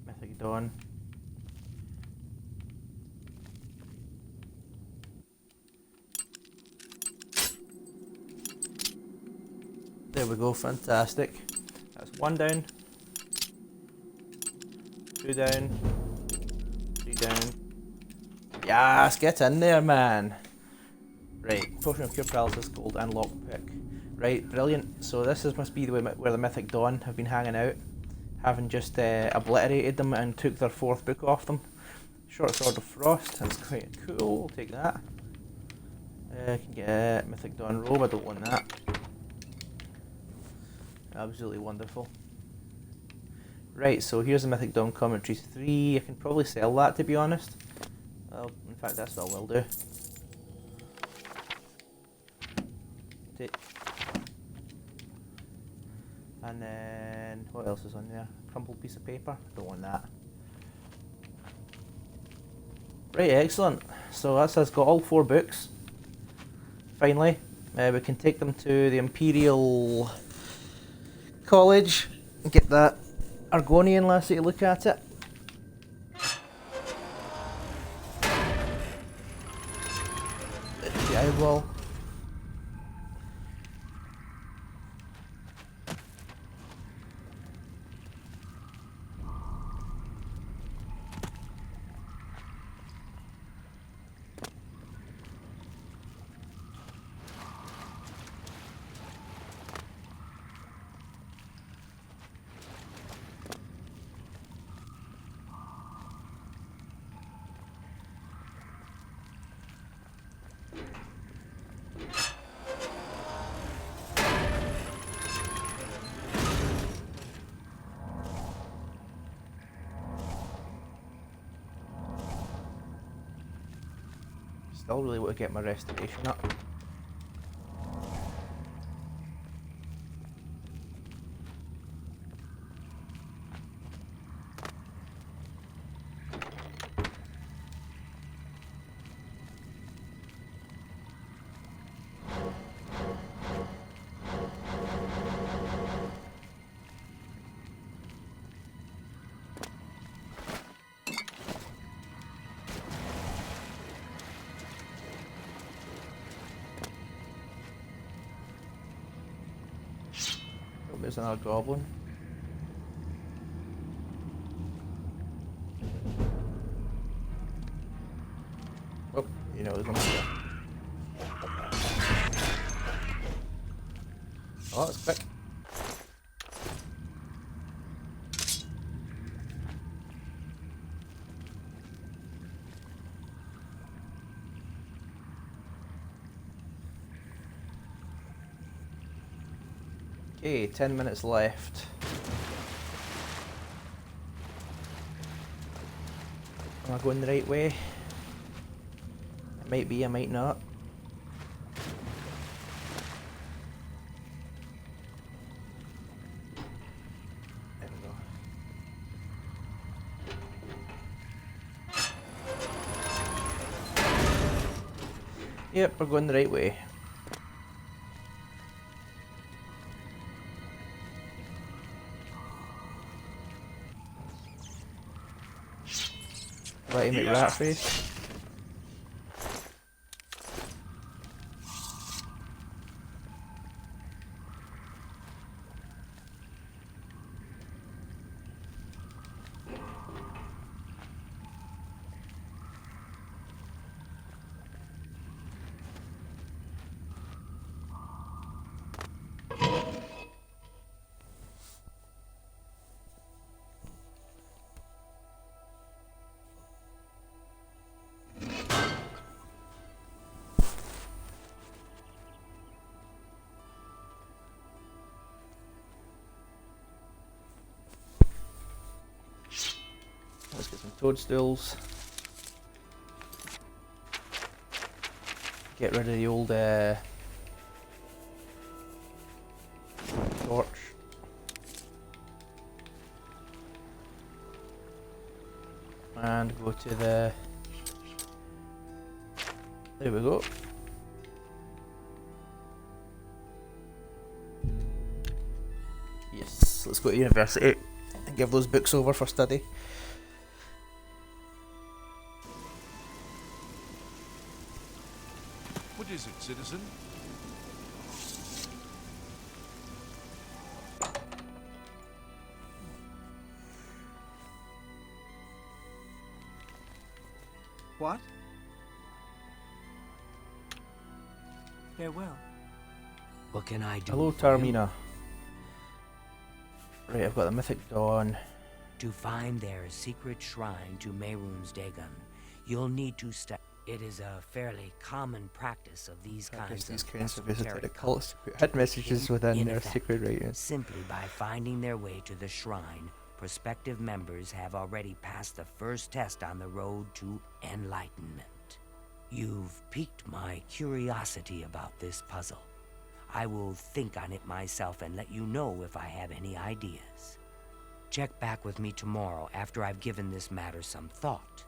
Mythic Dawn. There we go, fantastic. That's 1 down, 2 down, 3 down. Yes, get in there, man. Right, Potion of Cure Paralysis, Gold, and Lockpick. Right, brilliant. So this must be the way where the Mythic Dawn have been hanging out, having just obliterated them and took their 4th book off them. Short Sword of Frost, that's quite cool, we'll take that. I can get a Mythic Dawn robe, I don't want that. Absolutely wonderful. Right, so here's the Mythic Dawn Commentary 3. I can probably sell that, to be honest. Well, in fact, that's what I will do. Take. And then, what else is on there? Crumpled piece of paper. Don't want that. Right, excellent. So that's us got all 4 books. Finally, we can take them to the Imperial College and get that Argonian lassie to look at it. The eyeball. Still really want to get my restoration up. There's another goblin. Oh, you know there's one here. Oh, that's quick. Okay, 10 minutes left. Am I going the right way? It might be, I might not. There we go. Yep, we're going the right way. Let him make rat face. Let's get some toadstools. Get rid of the old torch. And go to the... There we go. Yes, let's go to university and give those books over for study. What is it, citizen? What? Farewell. What can I do? Hello, for you? Tarmina. Right, I've got the Mythic Dawn. To find their secret shrine to Mehrunes Dagon, you'll need to study. It is a fairly common practice of these kinds of esoteric cults to put hidden messages within their secret writings. Simply by finding their way to the shrine, prospective members have already passed the first test on the road to enlightenment. You've piqued my curiosity about this puzzle. I will think on it myself and let you know if I have any ideas. Check back with me tomorrow after I've given this matter some thought.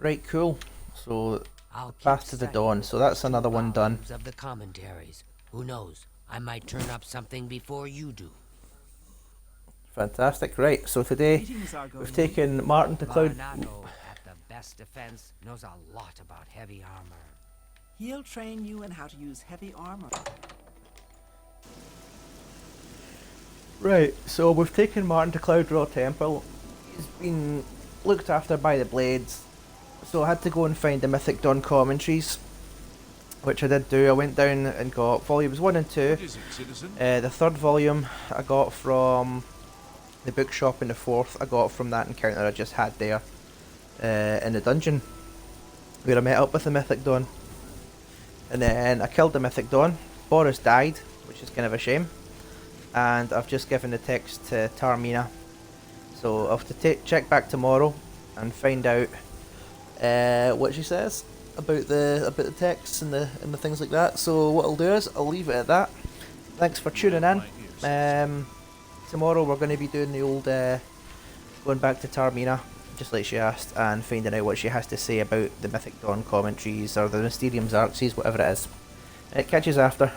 Right, cool. So, I'll keep Path to the Dawn. So that's another one done. of the commentaries. Who knows? I might turn up something before you do. Fantastic. Right, so today Meetings are going we've taken Martin to Cloud... Varnado, at the best defense, knows a lot about heavy armor. He'll train you in how to use heavy armor. Right, so we've taken Martin to Cloudruler Temple. He's been looked after by the Blades. So I had to go and find the Mythic Dawn commentaries, which I did do. I went down and got volumes 1 and 2. What is it, citizen? The third volume I got from the bookshop, and the fourth I got from that encounter I just had there in the dungeon, where I met up with the Mythic Dawn. And then I killed the Mythic Dawn. Boris died, which is kind of a shame. And I've just given the text to Tarmina. So I'll have to check back tomorrow and find out what she says about the texts and the things like that. So what I'll do is I'll leave it at that. Thanks for tuning in. Tomorrow we're going to be doing the old going back to Tarmina, just like she asked, and finding out what she has to say about the Mythic Dawn commentaries or the Mysterium Xerxes, whatever it is. It catches after.